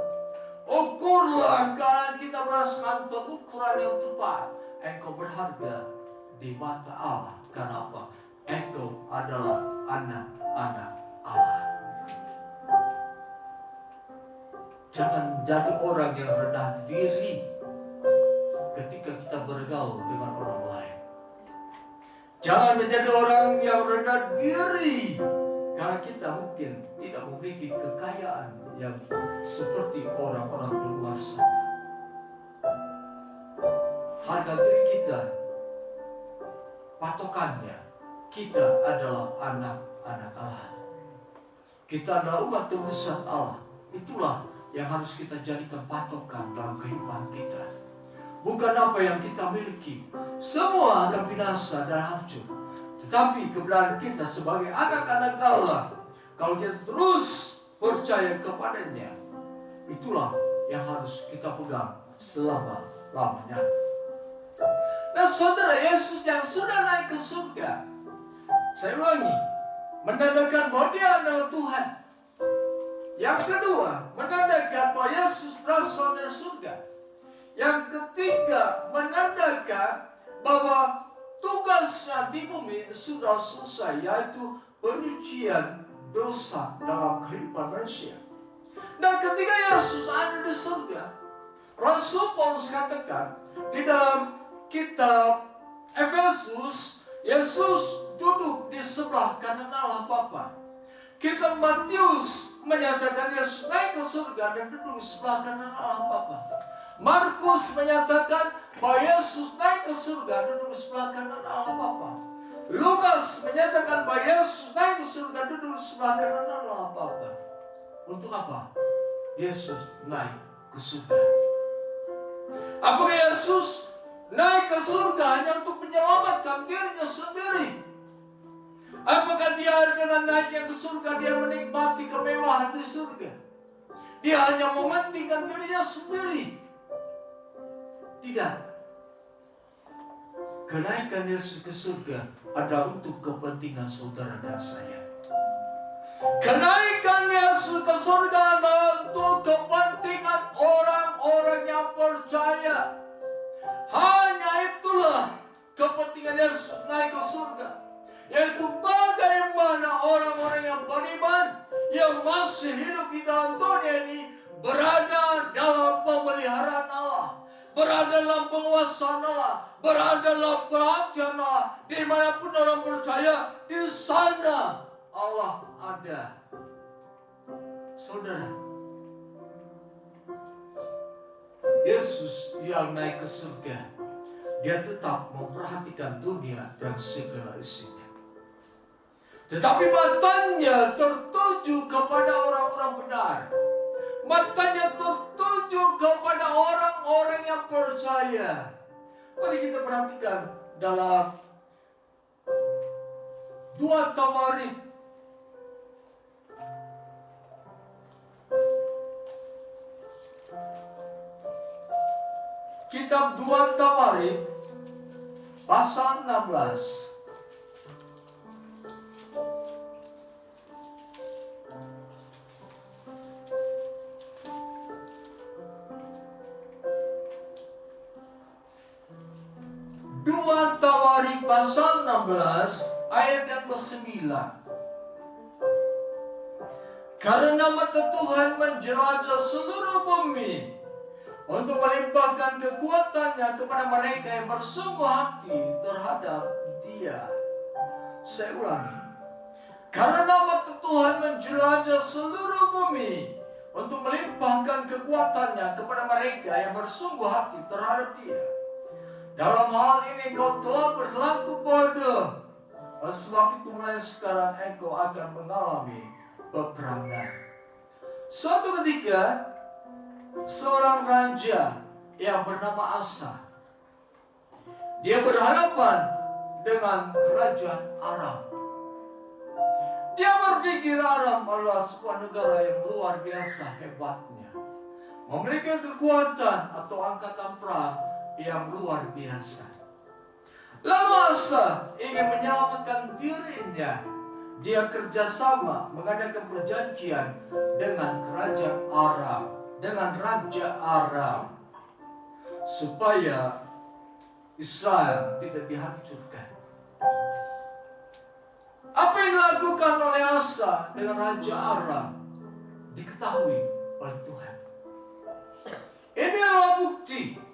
S3: Ukurlah kalau kita berdasarkan pengukuran yang tepat. Engkau berharga di mata Allah. Kenapa? Engkau adalah anak-anak Allah. Jangan menjadi orang yang rendah diri ketika kita bergaul dengan orang lain. Jangan menjadi orang yang rendah diri karena kita mungkin tidak memiliki kekayaan yang seperti orang-orang di luar sana. Harga diri kita, patokannya, kita adalah anak-anak Allah. Kita adalah umat tebusan Allah. Itulah yang harus kita jadikan patokan dalam kehidupan kita. Bukan apa yang kita miliki. Semua akan binasa dan hancur. Tetapi keberadaan kita sebagai anak-anak Allah, kalau kita terus percaya kepadanya, itulah yang harus kita pegang selama-lamanya. Nah saudara, Yesus yang sudah naik ke surga, saya ulangi, menandakan bahwa Dia adalah Tuhan. Yang kedua, menandakan bahwa Yesus berasal dari surga. Yang ketiga, menandakan bahwa tugasnya di bumi sudah selesai, yaitu penyucian dosa dalam kehidupan manusia. Dan ketika Yesus ada di surga, Rasul Paulus katakan di dalam kitab Efesus, Yesus duduk di sebelah kanan Allah Bapa. Kitab Matius menyatakan Yesus naik ke surga dan duduk di sebelah kanan Allah Bapa. Markus menyatakan bahwa Yesus naik ke surga dan duduk di sebelah kanan Allah Bapa. Lukas menyatakan bahwa Yesus naik ke surga dan duduk di sebelah kanan Allah Bapa. Untuk apa? Yesus naik ke surga. Apakah Yesus naik ke surga hanya untuk menyelamatkan dirinya sendiri? Apakah dia dengan naiknya ke surga dia menikmati kemewahan di surga? Dia hanya mementingkan dirinya sendiri? Tidak. Kenaikan Yesus ke surga adalah untuk kepentingan saudara dan saya. Kenaikan Yesus ke surga adalah untuk kepentingan orang-orang yang percaya. Hanya itulah kepentingan Yesus naik ke surga, yaitu bagaimana orang-orang yang beriman yang masih hidup di dalam dunia ini berada dalam pemeliharaan Allah, berada dalam penguasaan Allah, berada dalam perhatian Allah. Dimanapun orang percaya, di sana Allah ada. Saudara, Yesus yang naik ke surga, dia tetap memperhatikan dunia dan segala isinya. Tetapi matanya tertuju kepada orang-orang benar. Matanya tertuju kepada orang-orang yang percaya. Mari kita perhatikan dalam 2 Tawarik Kitab 2 Tawarik pasal 16. Tawarik pasal 16 ayat yang ke-9. Karena mata Tuhan menjelajah seluruh bumi untuk melimpahkan kekuatannya kepada mereka yang bersungguh hati terhadap Dia. Saya ulangi. Karena mata Tuhan menjelajah seluruh bumi untuk melimpahkan kekuatannya kepada mereka yang bersungguh hati terhadap Dia. Dalam hal ini kau telah berlaku bodoh. Sebab itu mulai sekarang engkau akan mengalami peperangan. Suatu ketika seorang raja yang bernama Asa, dia berhadapan dengan kerajaan Aram. Dia berpikir Aram adalah sebuah negara yang luar biasa hebatnya, memiliki kekuatan atau angkatan perang yang luar biasa. Lalu Asa ingin menyelamatkan dirinya. Dia kerjasama mengadakan perjanjian dengan kerajaan Aram, dengan Raja Aram, supaya Israel tidak dihancurkan. Apa yang dilakukan oleh Asa dengan Raja Aram diketahui oleh Tuhan. Ini adalah bukti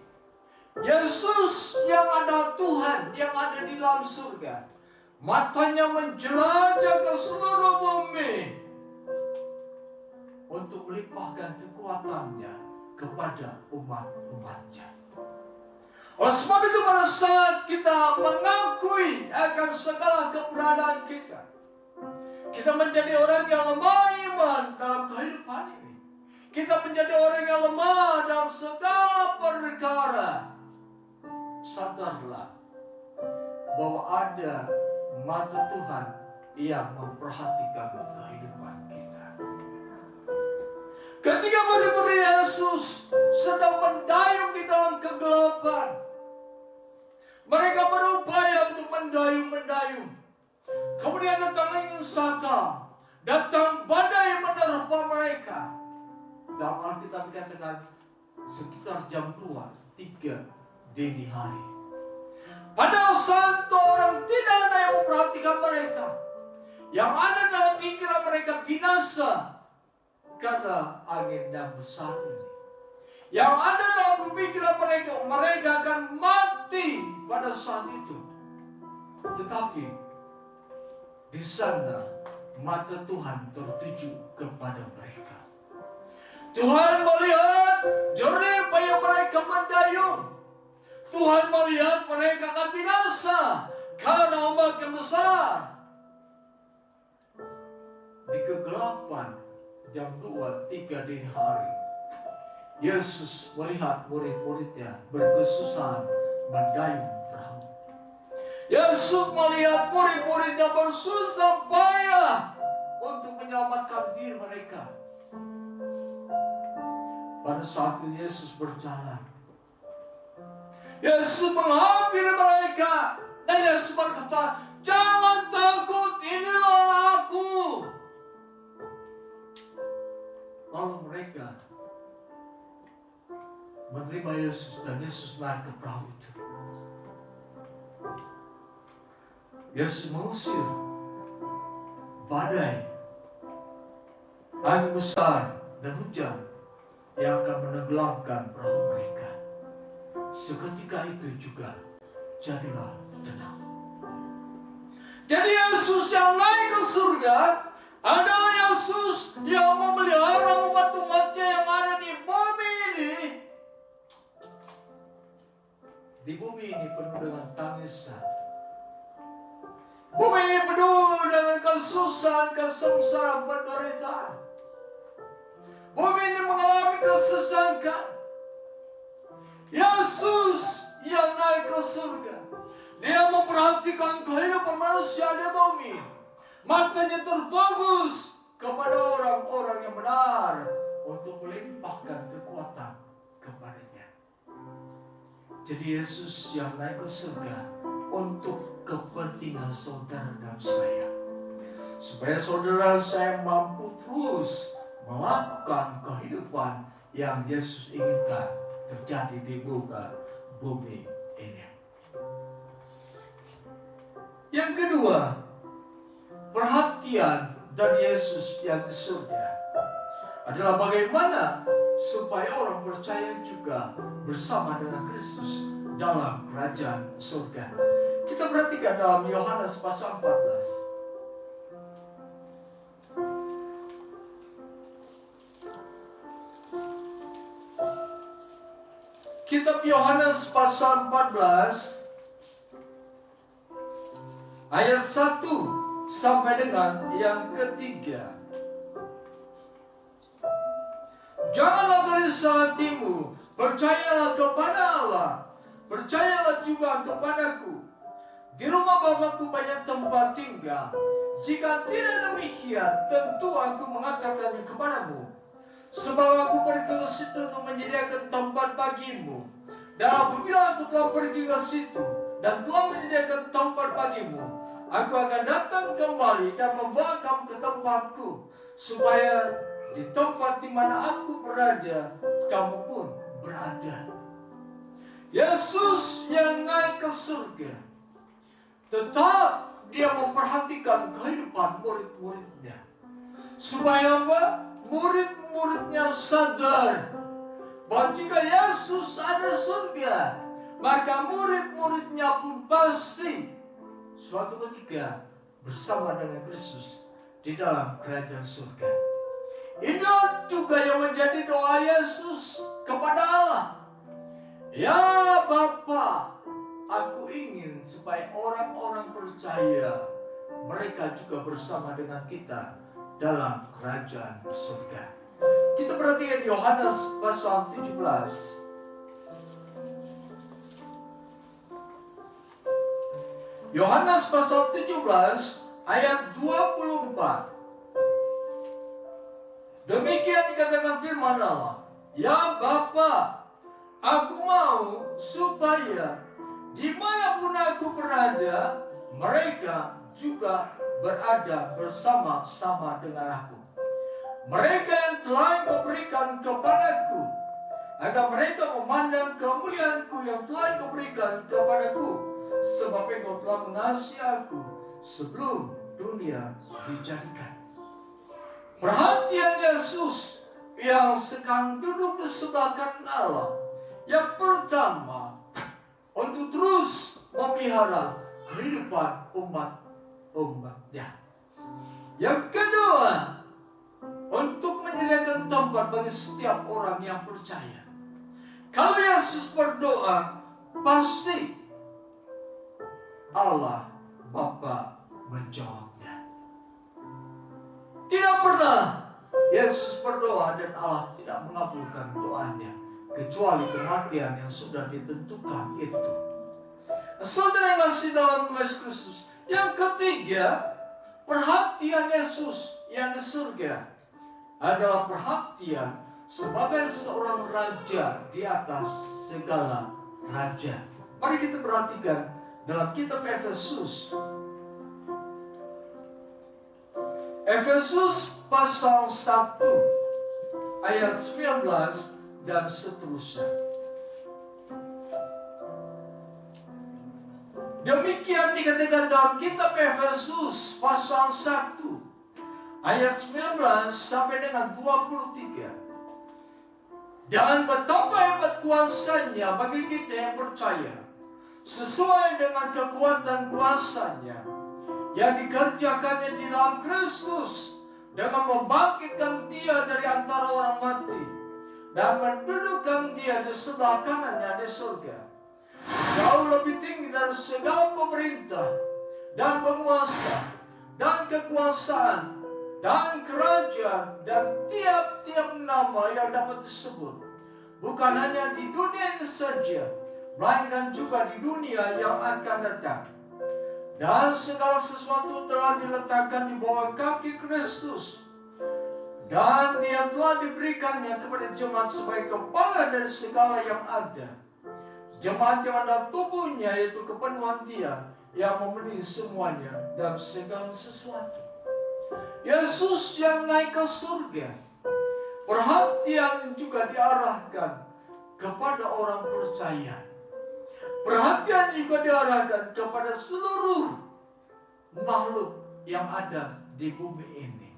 S3: Yesus yang ada Tuhan, yang ada di dalam surga, matanya menjelajah ke seluruh bumi untuk melimpahkan kekuatannya kepada umat-umatnya. Oleh sebab itu pada saat kita mengakui akan segala keberadaan kita, kita menjadi orang yang lemah iman dalam kehidupan ini. Kita menjadi orang yang lemah dalam segala perkara. Sadarlah bahwa ada mata Tuhan yang memperhatikan kehidupan kita. Ketika murid-murid Yesus sedang mendayung di dalam kegelapan, mereka berupaya untuk mendayung. Kemudian datang angin saka, datang badai menerpa mereka. Dalam Alkitab dikatakan sekitar jam 2-3 dini hari. Pada saat itu orang tidak ada yang memperhatikan mereka. Yang ada dalam pikiran mereka binasa karena angin yang besar ini. Yang ada dalam pemikiran mereka akan mati pada saat itu. Tetapi di sana mata Tuhan tertuju kepada mereka. Tuhan melihat jerih payah mereka mendayung. Tuhan melihat mereka akan binasa karena ombak yang besar. Di kegelapan jam 2-3 dini hari, Yesus melihat murid-muridnya berkesusahan mendayung perahu. Yesus melihat murid-muridnya bersusah payah untuk menyelamatkan diri mereka. Pada saat itu Yesus berjalan. Yesus menghampiri mereka dan Yesus berkata, "Jangan takut, inilah aku." Lalu mereka menerima Yesus dan Yesus naik ke perahu itu. Yesus mengusir badai, angin besar dan hujan yang akan menenggelamkan perahu mereka. Seketika itu juga jadilah tenang. Jadi Yesus yang naik ke surga adalah Yesus yang memelihara umat-umatnya yang ada di bumi ini. Di bumi ini penuh dengan tangisan. Bumi ini penuh dengan kesusahan, kesengsaraan, penderitaan. Bumi ini mengalami kesesakan. Yesus yang naik ke surga, Dia memperhatikan kehidupan manusia di bumi. Matanya terfokus kepada orang-orang yang benar untuk melimpahkan kekuatan kepadanya. Jadi Yesus yang naik ke surga untuk kepentingan saudara dan saya, supaya saudara saya mampu terus melakukan kehidupan yang Yesus inginkan terjadi di muka bumi ini. Yang kedua, perhatian dari Yesus yang di surga adalah bagaimana supaya orang percaya juga bersama dengan Kristus dalam kerajaan surga. Kita perhatikan dalam Yohanes pasal 14. Kitab Yohanes pasal 14 ayat 1 sampai dengan yang ketiga. Janganlah gelisah hatimu, percayalah kepada Allah, percayalah juga kepadaku. Di rumah Bapa-Ku banyak tempat tinggal. Jika tidak demikian, tentu aku mengatakannya kepadamu. Sebab aku pergi ke situ untuk menyediakan tempat bagimu. Dan apabila aku telah pergi ke situ dan telah menyediakan tempat bagimu, aku akan datang kembali dan membawa kamu ke tempatku, supaya di tempat di mana aku berada, kamu pun berada. Yesus yang naik ke surga, tetap Dia memperhatikan kehidupan murid-muridnya. Supaya apa? Murid-muridnya sadar bahwa jika Yesus ada surga, maka murid-muridnya pun pasti suatu ketika bersama dengan Kristus di dalam kerajaan surga. Ini juga yang menjadi doa Yesus kepada Allah. Ya Bapa, aku ingin supaya orang-orang percaya mereka juga bersama dengan kita dalam kerajaan surga. Kita perhatikan Yohanes pasal 17. Yohanes pasal 17 ayat 24. Demikian dikatakan firman Allah. Ya Bapa, aku mau supaya dimanapun aku berada, mereka juga berada bersama-sama dengan aku. Mereka yang telah Engkau berikan kepadaku, agar mereka memandang kemuliaanku yang telah Engkau berikan kepadaku, sebab Engkau telah mengasihi aku sebelum dunia dijadikan. Perhatian Yesus yang sekarang duduk di sebelah kanan Allah, yang pertama untuk terus memelihara kehidupan umat-umatnya. Yang kedua, untuk menyediakan tempat bagi setiap orang yang percaya. Kalau Yesus berdoa, pasti Allah Bapa menjawabnya. Tidak pernah Yesus berdoa dan Allah tidak mengabulkan doanya kecuali kematian yang sudah ditentukan itu. Saudara yang masih dalam Yesus Kristus. Yang ketiga, perhatian Yesus yang di surga adalah perhatian sebagai seorang raja di atas segala raja. Mari kita perhatikan dalam kitab Efesus. Efesus pasal 1 ayat 19 dan seterusnya. Demikian dikatakan dalam kitab Efesus pasal 1 ayat 19 sampai dengan 23. Dan betapa hebat kuasanya bagi kita yang percaya, sesuai dengan kekuatan kuasanya yang dikerjakannya di dalam Kristus, dengan membangkitkan Dia dari antara orang mati dan mendudukkan Dia di sebelah kanannya di surga, jauh lebih tinggi dari segala pemerintah dan penguasa dan kekuasaan dan kerajaan dan tiap-tiap nama yang dapat disebut, bukan hanya di dunia ini saja, melainkan juga di dunia yang akan datang. Dan segala sesuatu telah diletakkan di bawah kaki Kristus, dan Dia telah diberikannya kepada jemaat sebagai kepala dari segala yang ada. Jemaat yang ada tubuhnya, yaitu kepenuhan Dia yang memenuhi semuanya dan segala sesuatu. Yesus yang naik ke surga, perhatian juga diarahkan kepada orang percaya. Perhatian juga diarahkan kepada seluruh makhluk yang ada di bumi ini.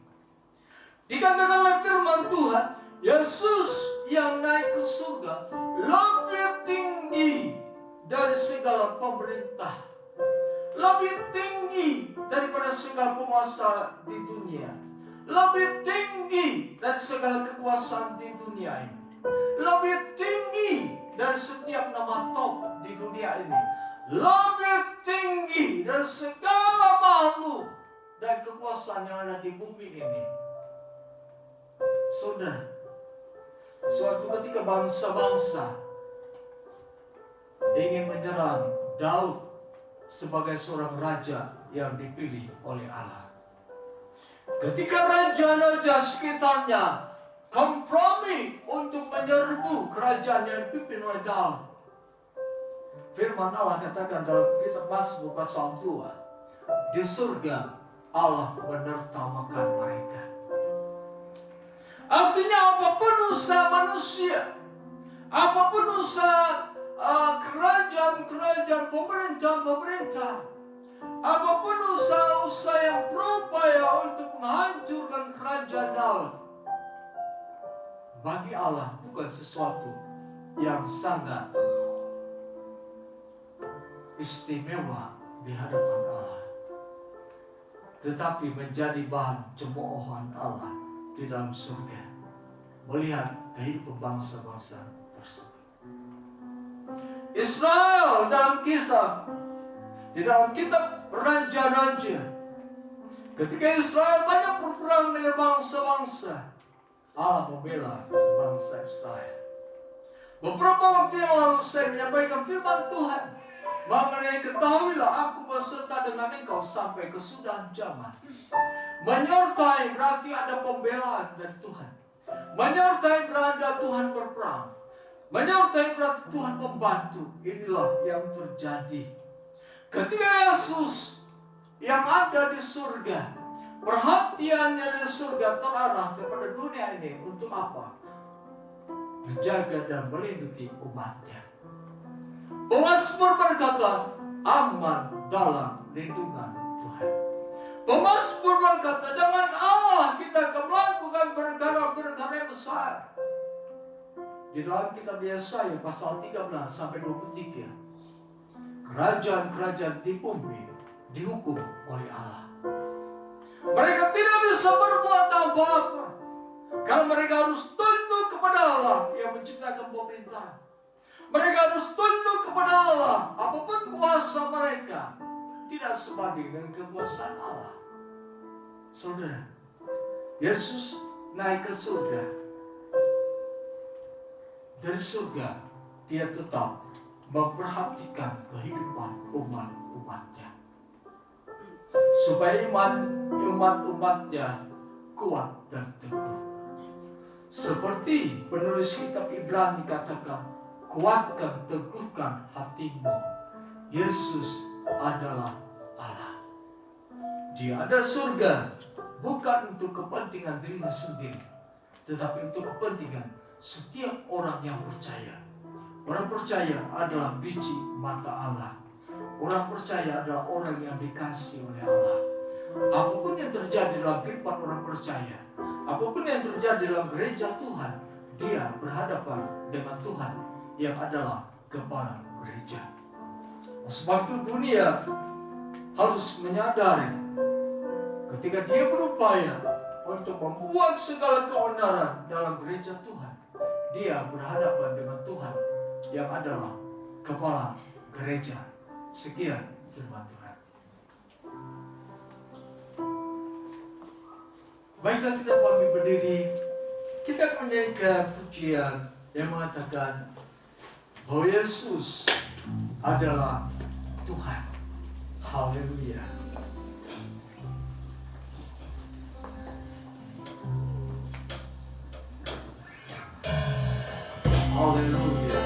S3: Dikatakan oleh firman Tuhan, Yesus yang naik ke surga lebih tinggi dari segala pemerintah, lebih tinggi daripada segala penguasa di dunia, lebih tinggi dari segala kekuasaan di dunia ini, lebih tinggi dari setiap nama top di dunia ini, lebih tinggi dari segala makhluk dan kekuasaan yang ada di bumi ini. Saudara, suatu ketika bangsa-bangsa ingin menyerang Daud sebagai seorang raja yang dipilih oleh Allah. Ketika raja-raja sekitarnya kompromi untuk menyerbu kerajaan yang dipimpin oleh Daud, firman Allah katakan dalam kitab Mazmur pasal 2, di surga Allah menertawakan mereka. Artinya apapun usaha manusia, apapun usaha kerajaan-kerajaan, pemerintah-pemerintah, apapun usaha-usaha yang berupaya untuk menghancurkan kerajaan Daud, bagi Allah bukan sesuatu yang sangat istimewa di hadapan Allah, tetapi menjadi bahan cemoohan Allah di dalam surga melihat kehidupan bangsa-bangsa tersebut. Israel dalam kisah di dalam kitab Raja-Raja, ketika Israel banyak berperang dengan bangsa-bangsa, Allah membela bangsa Israel. Beberapa waktu yang lalu saya menyampaikan firman Tuhan mengenai ketahuilah aku beserta dengan engkau sampai kesudahan zaman. Menyertai berarti ada pembelaan dari Tuhan. Menyertai berarti Tuhan berperang. Menyertai berarti Tuhan membantu. Inilah yang terjadi ketika Yesus yang ada di surga, perhatiannya di surga terarah kepada dunia ini untuk apa? Menjaga dan melindungi umatnya. Pemazmur berkata, aman dalam lindungan Tuhan. Pemazmur berkata, dengan Allah kita akan melakukan perkara-perkara yang besar. Di dalam kitab Yesaya pasal 13 sampai 23, kerajaan-kerajaan di bumi dihukum oleh Allah. Mereka tidak bisa berbuat apa-apa karena mereka harus tunduk kepada Allah yang menciptakan pemerintahan. Mereka harus tunduk kepada Allah. Apapun kuasa mereka tidak sebanding dengan kekuasaan Allah. Saudara, Yesus naik ke surga. Dari surga dia tetap memperhatikan kehidupan umat-umatnya, supaya umat-umatnya kuat dan teguh. Seperti penulis kitab Ibrani katakan, kuatkan, teguhkan hatimu. Yesus adalah Allah. Dia ada surga bukan untuk kepentingan dirinya sendiri, tetapi untuk kepentingan setiap orang yang percaya. Orang percaya adalah biji mata Allah. Orang percaya adalah orang yang dikasihi oleh Allah. Apapun yang terjadi dalam kehidupan orang percaya, apapun yang terjadi dalam gereja Tuhan, dia berhadapan dengan Tuhan yang adalah kepala gereja. Sebab itu dunia harus menyadari ketika dia berupaya untuk membuat segala keonaran dalam gereja Tuhan, dia berhadapan dengan Tuhan yang adalah kepala gereja. Sekian firman Tuhan. Baiklah, kita pamit berdiri. Kita menyanyikan pujian yang mengatakan bahwa Yesus adalah Tuhan. Haleluya. Haleluya.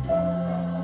S3: Hallelujah.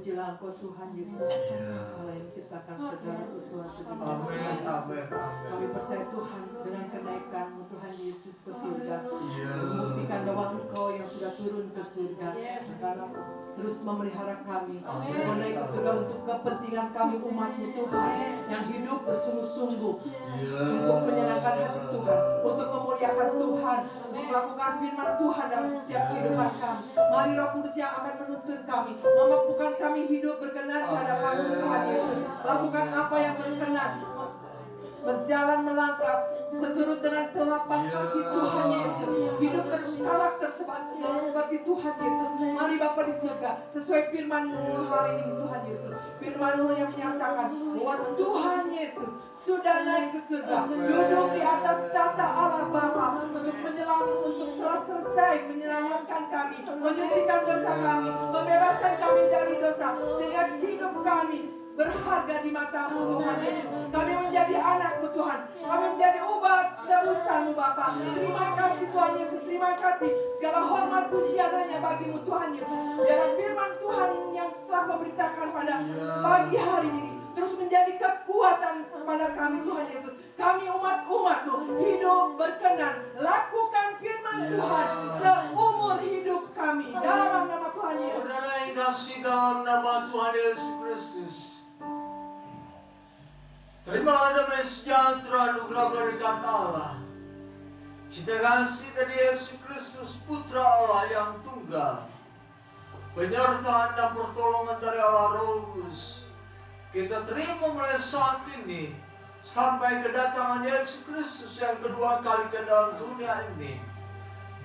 S2: Terpujilah Engkau Tuhan Yesus, Allah yang menciptakan segala sesuatu di dalam
S3: Amin,
S2: Tuhan Yesus.
S3: amin, amin.
S2: Kami percaya Tuhan dengan kenaikan-Mu Tuhan Yesus ke surga,
S3: Iya.
S2: membuktikan bahwa Engkau yang sudah turun ke surga, karena terus memelihara kami, mau naik ke surga untuk kepentingan kami umat-Mu Tuhan, yang hidup bersungguh-sungguh untuk menyenangkan hati Tuhan, untuk memuliakan Tuhan, untuk melakukan firman Tuhan dalam setiap kehidupan kami. Mari Roh Kudus yang akan menuntun kami, memampukan kami hidup berkenan di hadapan-Mu Tuhan Yesus. Lakukan apa yang berkenan, berjalan melangkah seturut dengan telapak kaki Tuhan Yesus, hidup berkarakter seperti Tuhan Yesus. Mari Bapa di surga, sesuai firman-Mu hari ini Tuhan Yesus, firman-Mu yang menyatakan bahwa Tuhan Yesus sudah naik ke surga, duduk di atas tahta Allah Bapa untuk untuk telah selesai menyelamatkan kami, menyucikan dosa kami, membebaskan kami dari dosa, sehingga hidup kami berharga di mata-Mu Tuhan Yesus. Kami menjadi anak-Mu Tuhan, kami menjadi umat tebusan-Mu Bapa. Terima kasih Tuhan Yesus, terima kasih. Segala hormat pujian hanya bagi-Mu Tuhan Yesus. Dalam firman Tuhan yang telah Kau beritakan pada pagi hari ini, terus menjadi kekuatan kepada kami Tuhan Yesus. Kami umat-umat-Mu hidup berkenan, lakukan firman Tuhan seumur hidup kami dalam nama Tuhan Yesus.
S3: Saudara yang kasih dalam nama Tuhan Yesus Kristus, terimalah damai sejahtera anugerah berkat Allah, cinta kasih dari Yesus Kristus Putra Allah yang tunggal, penyertaan dan pertolongan dari Allah Roh Kudus, kita terima mulai saat ini sampai kedatangan Yesus Kristus yang kedua kali ke dalam dunia ini.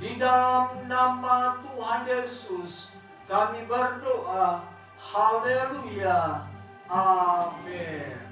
S3: Di dalam nama Tuhan Yesus kami berdoa. Haleluya. Amin.